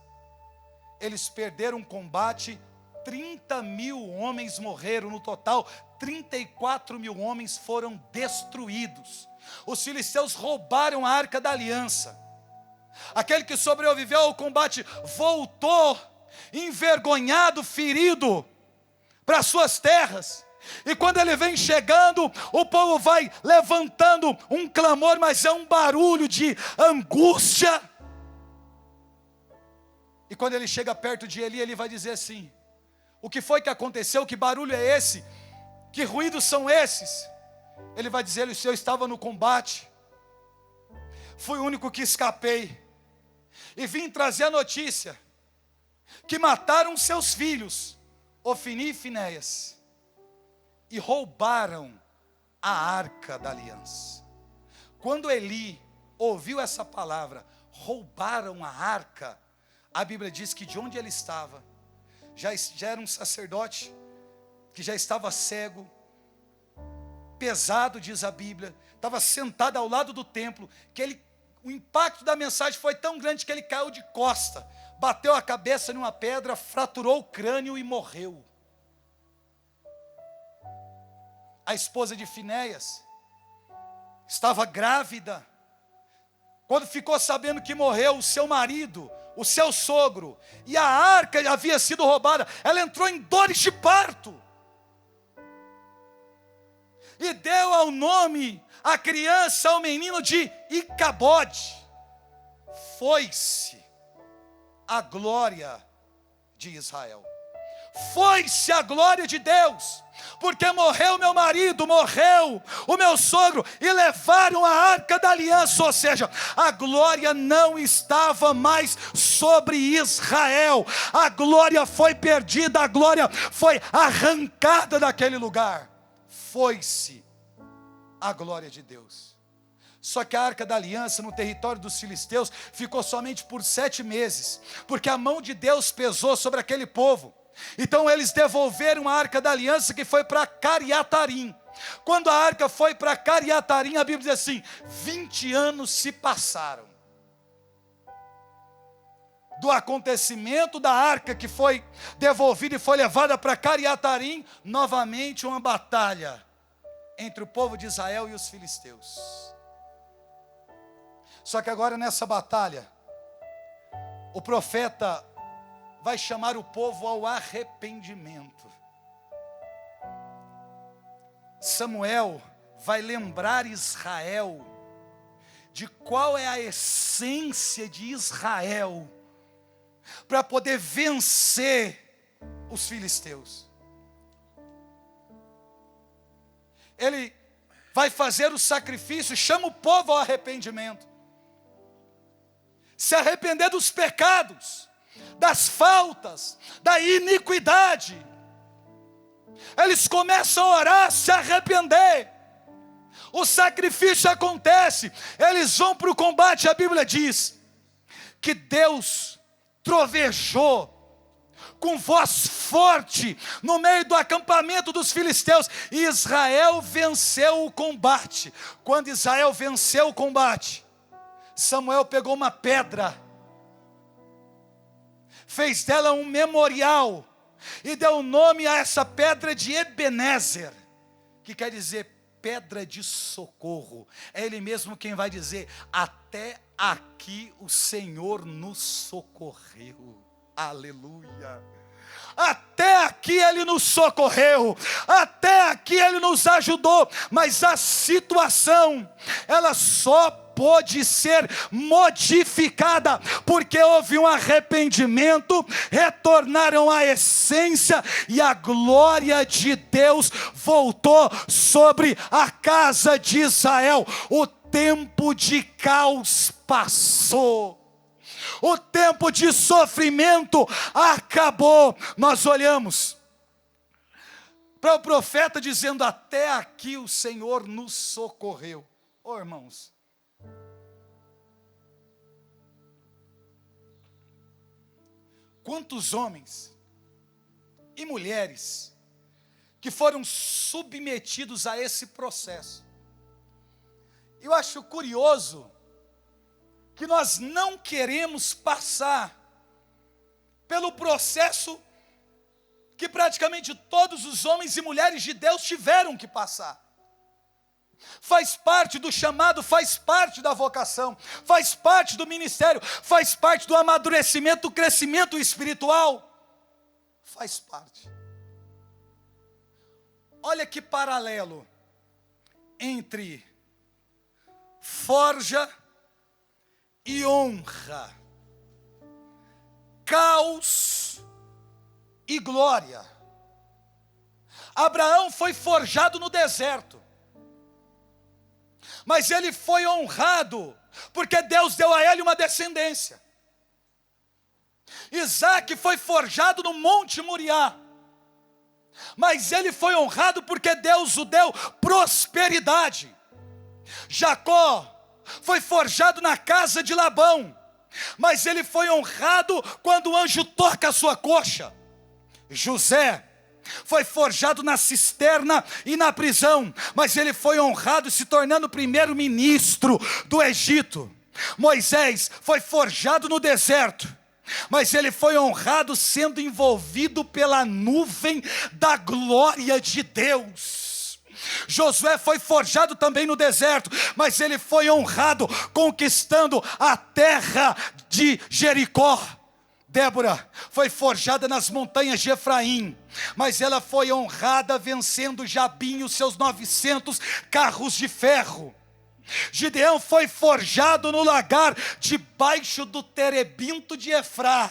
eles perderam o combate. 30.000 homens morreram no total. 34.000 homens foram destruídos. Os filisteus roubaram a Arca da Aliança. Aquele que sobreviveu ao combate voltou envergonhado, ferido, para suas terras. E quando ele vem chegando, o povo vai levantando um clamor, mas é um barulho de angústia. E quando ele chega perto de Eli, ele vai dizer assim: o que foi que aconteceu? Que barulho é esse? Que ruídos são esses? Ele vai dizer: o Senhor estava no combate, fui o único que escapei, e vim trazer a notícia que mataram seus filhos, Ofni e Finéias, e roubaram a Arca da Aliança. Quando Eli ouviu essa palavra, roubaram a arca, a Bíblia diz que de onde ele estava, já era um sacerdote, que já estava cego, pesado, diz a Bíblia, estava sentado ao lado do templo, que o impacto da mensagem foi tão grande que ele caiu de costa, bateu a cabeça em uma pedra, fraturou o crânio e morreu. A esposa de Finéias estava grávida. Quando ficou sabendo que morreu o seu marido, o seu sogro, e a arca havia sido roubada, ela entrou em dores de parto. E deu ao nome, a criança, ao menino, de Icabode. Foi-se a glória de Israel. Foi-se a glória de Deus, porque morreu meu marido, morreu o meu sogro, e levaram a Arca da Aliança. Ou seja, a glória não estava mais sobre Israel, a glória foi perdida, a glória foi arrancada daquele lugar. Foi-se a glória de Deus. Só que a Arca da Aliança no território dos filisteus ficou somente por 7 meses, porque a mão de Deus pesou sobre aquele povo. Então eles devolveram a Arca da Aliança, que foi para Cariatarim. Quando a arca foi para Cariatarim, a Bíblia diz assim: 20 anos se passaram do acontecimento da arca que foi devolvida e foi levada para Cariatarim. Novamente uma batalha entre o povo de Israel e os filisteus. Só que agora nessa batalha, o profeta vai chamar o povo ao arrependimento. Samuel vai lembrar Israel de qual é a essência de Israel para poder vencer os filisteus. Ele vai fazer o sacrifício, chama o povo ao arrependimento. Se arrepender dos pecados, das faltas, da iniquidade. Eles começam a orar, se arrepender. O sacrifício acontece, eles vão para o combate. A Bíblia diz que Deus trovejou com voz forte no meio do acampamento dos filisteus, e Israel venceu o combate. Quando Israel venceu o combate, Samuel pegou uma pedra, fez dela um memorial, e deu o nome a essa pedra de Ebenezer, que quer dizer pedra de socorro. É Ele mesmo quem vai dizer: até aqui o Senhor nos socorreu. Aleluia. Até aqui Ele nos socorreu, até aqui Ele nos ajudou, mas a situação, ela só pôde ser modificada porque houve um arrependimento, retornaram à essência, e a glória de Deus voltou sobre a casa de Israel. O tempo de caos passou, o tempo de sofrimento acabou. Nós olhamos para o profeta dizendo: até aqui o Senhor nos socorreu. Oh, irmãos, quantos homens e mulheres que foram submetidos a esse processo. Eu acho curioso que nós não queremos passar pelo processo que praticamente todos os homens e mulheres de Deus tiveram que passar. Faz parte do chamado, faz parte da vocação, faz parte do ministério, faz parte do amadurecimento, do crescimento espiritual, faz parte. Olha que paralelo entre forja e honra, caos e glória. Abraão foi forjado no deserto, mas ele foi honrado, porque Deus deu a ele uma descendência. Isaac foi forjado no Monte Moriá, mas ele foi honrado porque Deus o deu prosperidade. Jacó foi forjado na casa de Labão, mas ele foi honrado quando o anjo toca a sua coxa. José foi forjado na cisterna e na prisão, mas ele foi honrado se tornando primeiro-ministro do Egito. Moisés foi forjado no deserto, mas ele foi honrado sendo envolvido pela nuvem da glória de Deus. Josué foi forjado também no deserto, mas ele foi honrado conquistando a terra de Jericó. Débora foi forjada nas montanhas de Efraim, mas ela foi honrada vencendo Jabim e os seus 900 carros de ferro. Gideão foi forjado no lagar debaixo do terebinto de Efrá,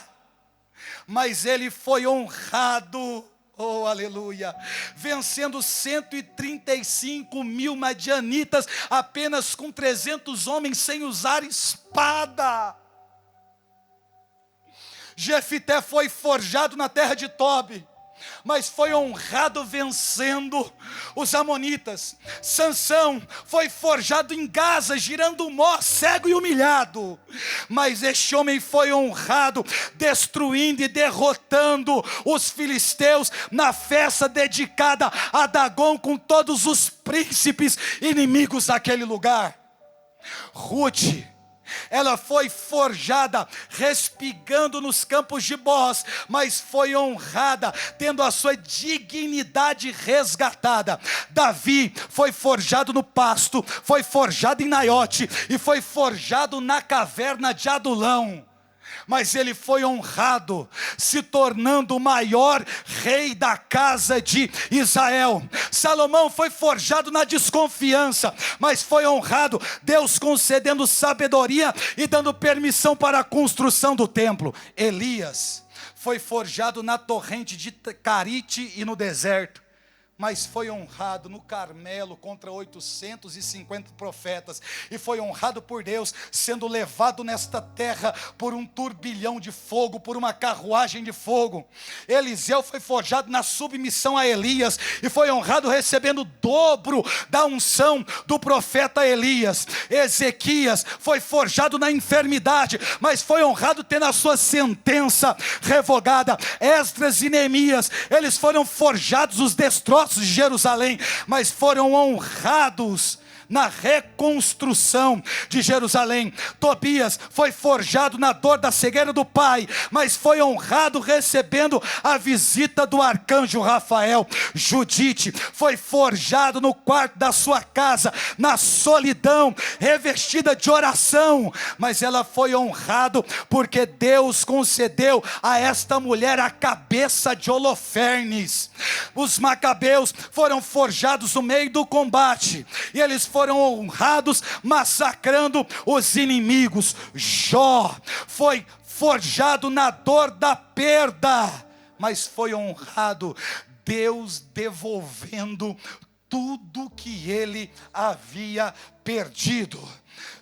mas ele foi honrado, oh aleluia, vencendo 135 mil madianitas, apenas com 300 homens, sem usar espada. Jefité foi forjado na terra de Tobi, mas foi honrado vencendo os amonitas. Sansão foi forjado em Gaza, girando o mó, cego e humilhado, mas este homem foi honrado destruindo e derrotando os filisteus na festa dedicada a Dagom, com todos os príncipes inimigos daquele lugar. Ruth ela foi forjada, respigando nos campos de Bós, mas foi honrada, tendo a sua dignidade resgatada. Davi foi forjado no pasto, foi forjado em Naiote, e foi forjado na caverna de Adulão. Mas ele foi honrado, se tornando o maior rei da casa de Israel. Salomão foi forjado na desconfiança, mas foi honrado, Deus concedendo sabedoria e dando permissão para a construção do templo. Elias foi forjado na torrente de Carite e no deserto, mas foi honrado no Carmelo contra 850 profetas, e foi honrado por Deus, sendo levado nesta terra por um turbilhão de fogo, por uma carruagem de fogo. Eliseu foi forjado na submissão a Elias, e foi honrado recebendo o dobro da unção do profeta Elias. Ezequias foi forjado na enfermidade, mas foi honrado tendo a sua sentença revogada. Esdras e Neemias, eles foram forjados, os destroços de Jerusalém, mas foram honrados na reconstrução de Jerusalém. Tobias foi forjado na dor da cegueira do pai, mas foi honrado recebendo a visita do arcanjo Rafael. Judite foi forjado no quarto da sua casa, na solidão, revestida de oração, mas ela foi honrado porque Deus concedeu a esta mulher a cabeça de Holofernes. Os macabeus foram forjados no meio do combate, e eles foram honrados massacrando os inimigos. Jó foi forjado na dor da perda, mas foi honrado, Deus devolvendo tudo que ele havia perdido.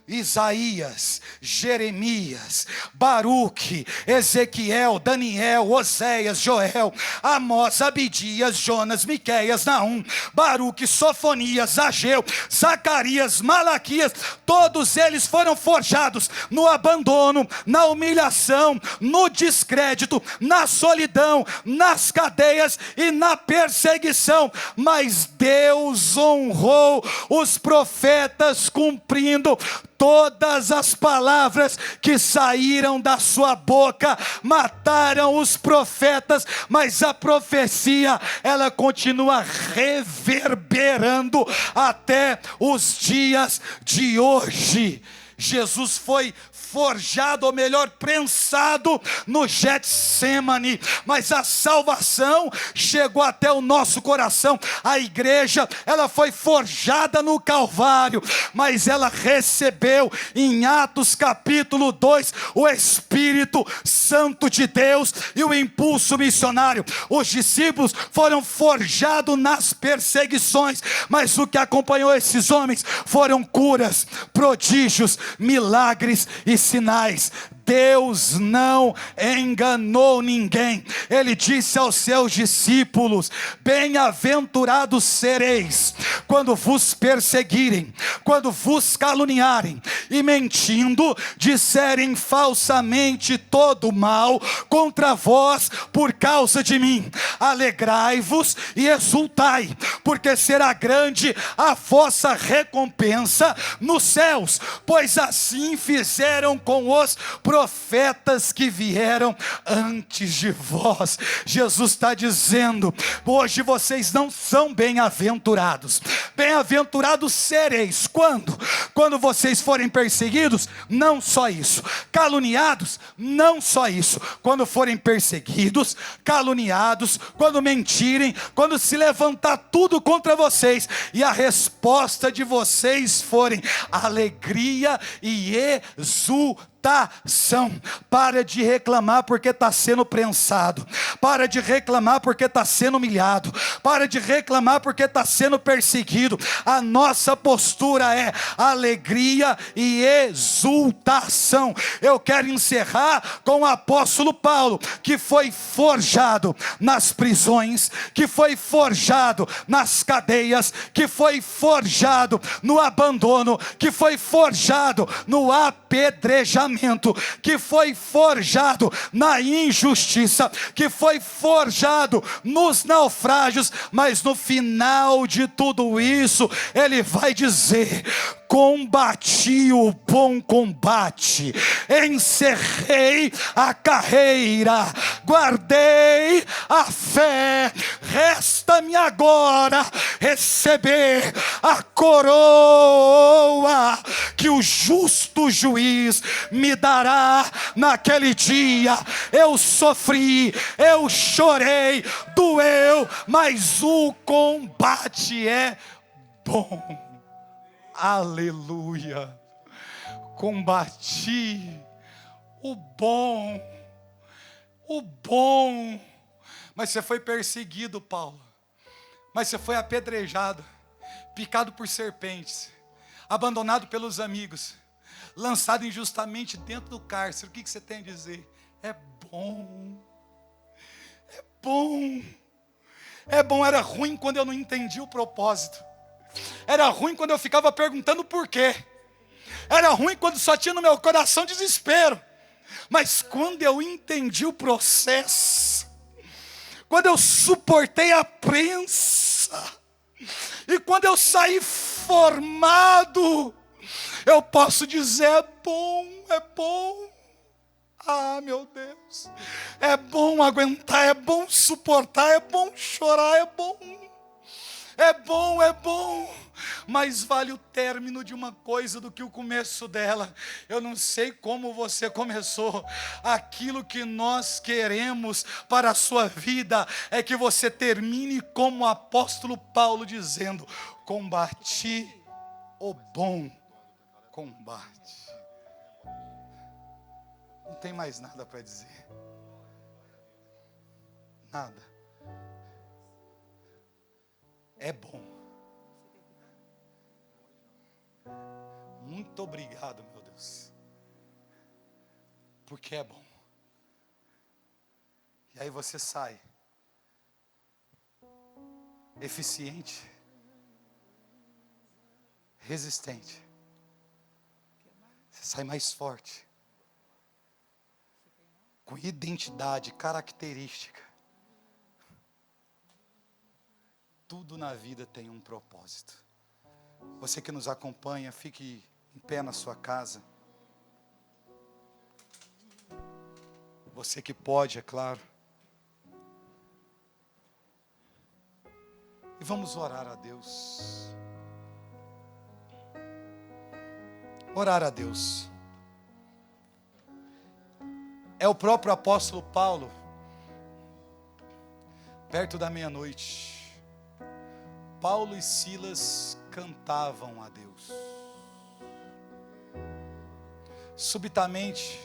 Isaías, Jeremias, Baruque, Ezequiel, Daniel, Oséias, Joel, Amós, Abidias, Jonas, Miqueias, Naum, Baruque, Sofonias, Ageu, Zacarias, Malaquias, todos eles foram forjados no abandono, na humilhação, no descrédito, na solidão, nas cadeias e na perseguição, mas Deus honrou os profetas cumprindo todas as palavras que saíram da sua boca. Mataram os profetas, mas a profecia, ela continua reverberando até os dias de hoje. Jesus foi forjado, ou melhor, prensado no Getsemane, mas a salvação chegou até o nosso coração. A igreja, ela foi forjada no Calvário, mas ela recebeu em Atos capítulo 2 o Espírito Santo de Deus e o impulso missionário. Os discípulos foram forjados nas perseguições, mas o que acompanhou esses homens foram curas, prodígios, milagres e sinais. Deus não enganou ninguém. Ele disse aos seus discípulos: bem-aventurados sereis quando vos perseguirem, quando vos caluniarem e mentindo disserem falsamente todo mal contra vós por causa de mim. Alegrai-vos e exultai, porque será grande a vossa recompensa nos céus, pois assim fizeram com os profetas que vieram antes de vós. Jesus está dizendo: hoje vocês não são bem-aventurados. Bem-aventurados sereis quando? Quando vocês forem perseguidos. Não só isso. Caluniados. Não só isso. Quando forem perseguidos, caluniados, quando mentirem, quando se levantar tudo contra vocês, e a resposta de vocês forem alegria e exultação. Para de reclamar porque está sendo prensado. Para de reclamar porque está sendo humilhado. Para de reclamar porque está sendo perseguido. A nossa postura é alegria e exultação. Eu quero encerrar com o apóstolo Paulo, que foi forjado nas prisões, que foi forjado nas cadeias, que foi forjado no abandono, que foi forjado no apedrejamento, que foi forjado na injustiça, que foi forjado nos naufrágios, mas no final de tudo isso, ele vai dizer: combati o bom combate, encerrei a carreira, guardei a fé. Resta-me agora receber a coroa que o justo juiz me dará naquele dia. Eu sofri, eu chorei, doeu, mas o combate é bom. Aleluia. Combati o bom. Mas você foi perseguido, Paulo. Mas você foi apedrejado, picado por serpentes, abandonado pelos amigos, lançado injustamente dentro do cárcere. O que você tem a dizer? É bom. É bom. É bom. Era ruim quando eu não entendi o propósito. Era ruim quando eu ficava perguntando por quê. Era ruim quando só tinha no meu coração desespero. Mas quando eu entendi o processo, quando eu suportei a prensa, e quando eu saí formado, eu posso dizer: é bom, é bom. Ah, meu Deus, é bom aguentar, é bom suportar, é bom chorar, é bom. É bom, é bom, mas vale o término de uma coisa do que o começo dela. Eu não sei como você começou. Aquilo que nós queremos para a sua vida é que você termine como o apóstolo Paulo dizendo: combati o bom combate. Não tem mais nada para dizer. Nada. É bom. Muito obrigado, meu Deus. Porque é bom. E aí você sai eficiente, resistente. Você sai mais forte, com identidade, característica. Tudo na vida tem um propósito. Você que nos acompanha, fique em pé na sua casa. Você que pode, é claro. E vamos orar a Deus. Orar a Deus. É o próprio apóstolo Paulo, perto da meia-noite. Paulo e Silas cantavam a Deus. Subitamente,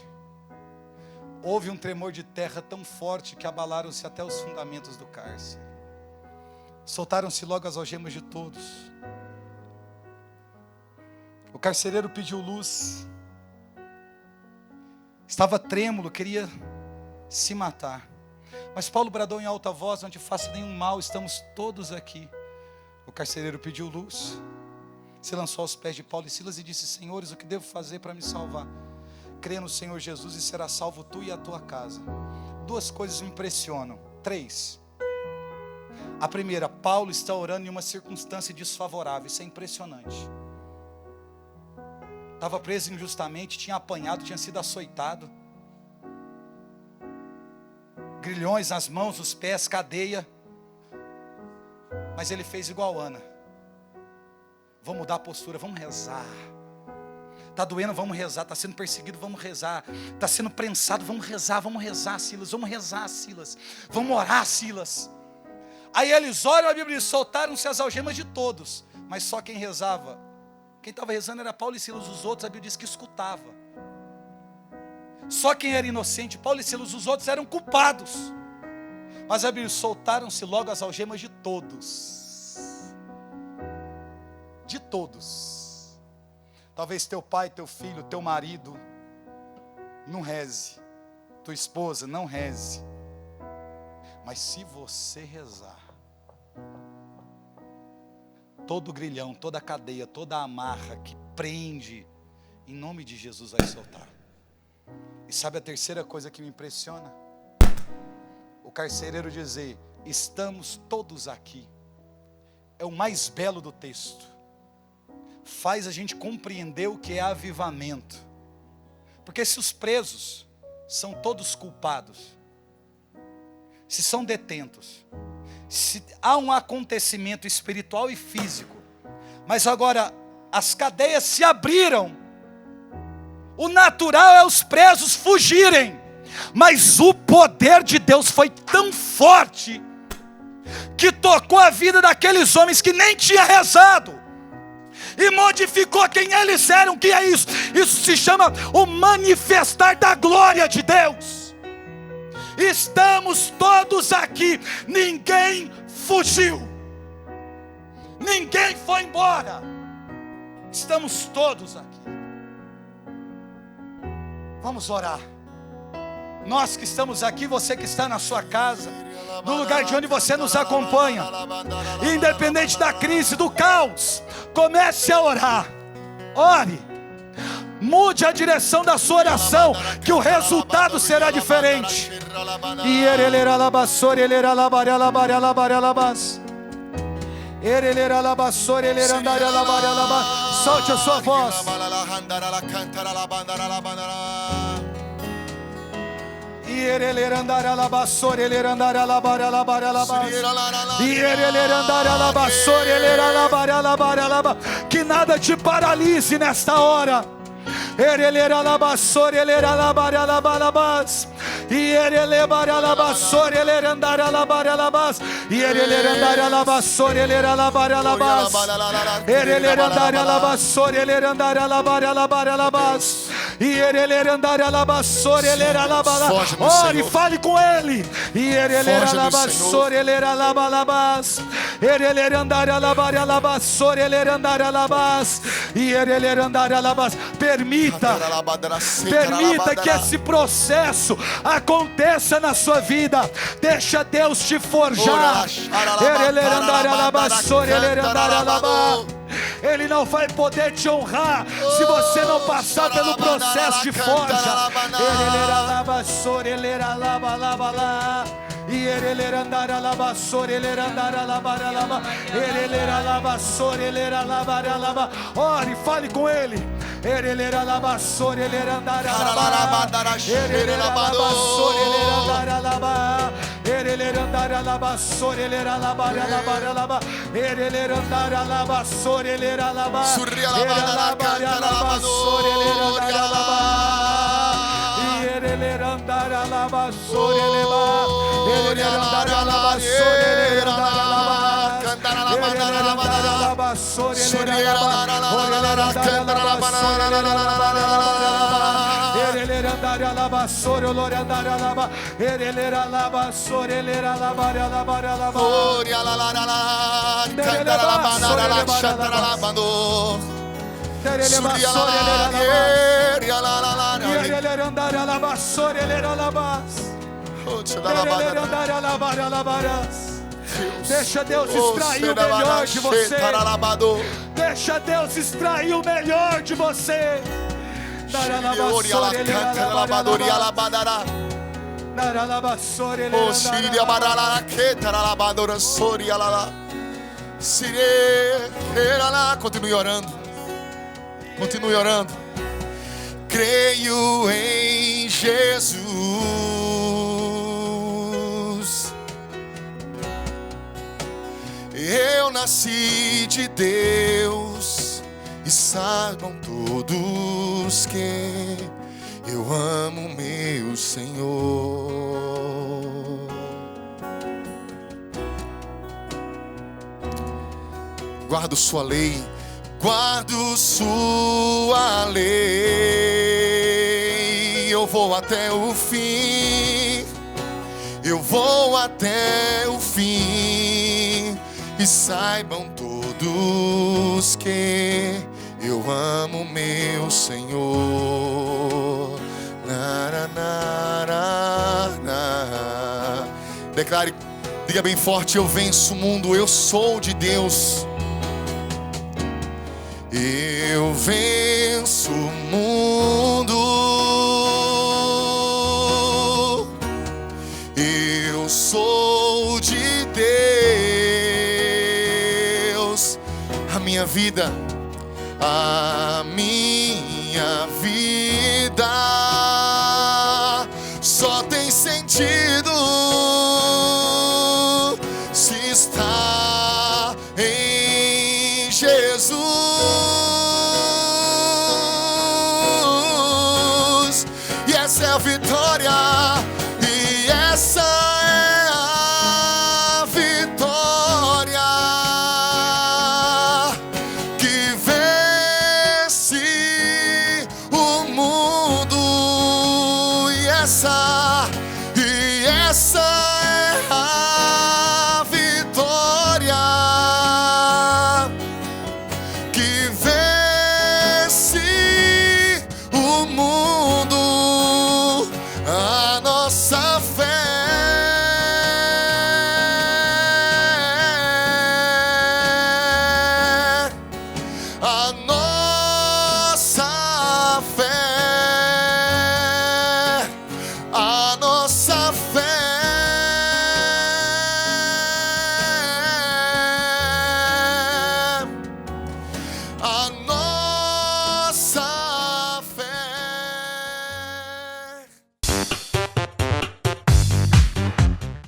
houve um tremor de terra tão forte que abalaram-se até os fundamentos do cárcere. Soltaram-se logo as algemas de todos. O carcereiro pediu luz. Estava trêmulo, queria se matar. Mas Paulo bradou em alta voz: não te faça nenhum mal, estamos todos aqui. O carcereiro pediu luz, se lançou aos pés de Paulo e Silas e disse: senhores, o que devo fazer para me salvar? Crê no Senhor Jesus e será salvo tu e a tua casa. Duas coisas me impressionam. 3. A primeira, Paulo está orando em uma circunstância desfavorável. Isso é impressionante. Estava preso injustamente, tinha apanhado, tinha sido açoitado. Grilhões nas mãos, nos pés, cadeia. Mas ele fez igual Ana. Vamos mudar a postura, vamos rezar. Está doendo, vamos rezar. Está sendo perseguido, vamos rezar. Está sendo prensado, vamos rezar, Silas. Vamos rezar, Silas. Vamos orar, Silas. Aí eles oram, a Bíblia diz: soltaram-se as algemas de todos. Mas só quem rezava, quem estava rezando era Paulo e Silas. Os outros, a Bíblia diz que escutava. Só quem era inocente, Paulo e Silas, os outros eram culpados. Mas a Bíblia diz: soltaram-se logo as algemas de todos. De todos. Talvez teu pai, teu filho, teu marido não reze. Tua esposa não reze. Mas se você rezar, todo grilhão, toda cadeia, toda amarra que prende, em nome de Jesus vai soltar. E sabe a terceira coisa que me impressiona? O carcereiro dizer: estamos todos aqui. É o mais belo do texto. faz a gente compreender o que é avivamento. Porque se os presos são todos culpados, se são detentos, se há um acontecimento espiritual e físico, mas agora as cadeias se abriram, o natural é os presos fugirem, mas o poder de Deus foi tão forte, que tocou a vida daqueles homens que nem tinham rezado, e modificou quem eles eram. O que é isso? Isso se chama o manifestar da glória de Deus. Estamos todos aqui, ninguém fugiu, ninguém foi embora, estamos todos aqui. Vamos orar. Nós que estamos aqui, você que está na sua casa, no lugar de onde você nos acompanha, independente da crise, do caos, comece a orar. Ore, mude a direção da sua oração, que o resultado será diferente. Solte a sua voz. Que nada te paralise nesta hora. Ore, fale com ele. Permita que esse processo aconteça na sua vida. Deixa Deus te forjar. Ele não vai poder te honrar se você não passar pelo processo de forja. Ore, fale com ele. Deixa Deus extrair o melhor de você. Deixa Deus extrair o melhor de você. Continue orando. Continue orando. Creio em Jesus. Eu nasci de Deus, e saibam todos que eu amo meu Senhor. Guardo sua lei, guardo sua lei. Eu vou até o fim, eu vou até o fim. E saibam todos que eu amo meu Senhor. Declare, diga bem forte: eu venço o mundo, eu sou de Deus. Eu venço o mundo, eu sou de Deus. A minha vida, a minha vida só tem sentido se está em Jesus. E essa é a vitória, e essa é a vitória que vence o mundo. E essa é a vitória que vence o mundo. A nossa fé, a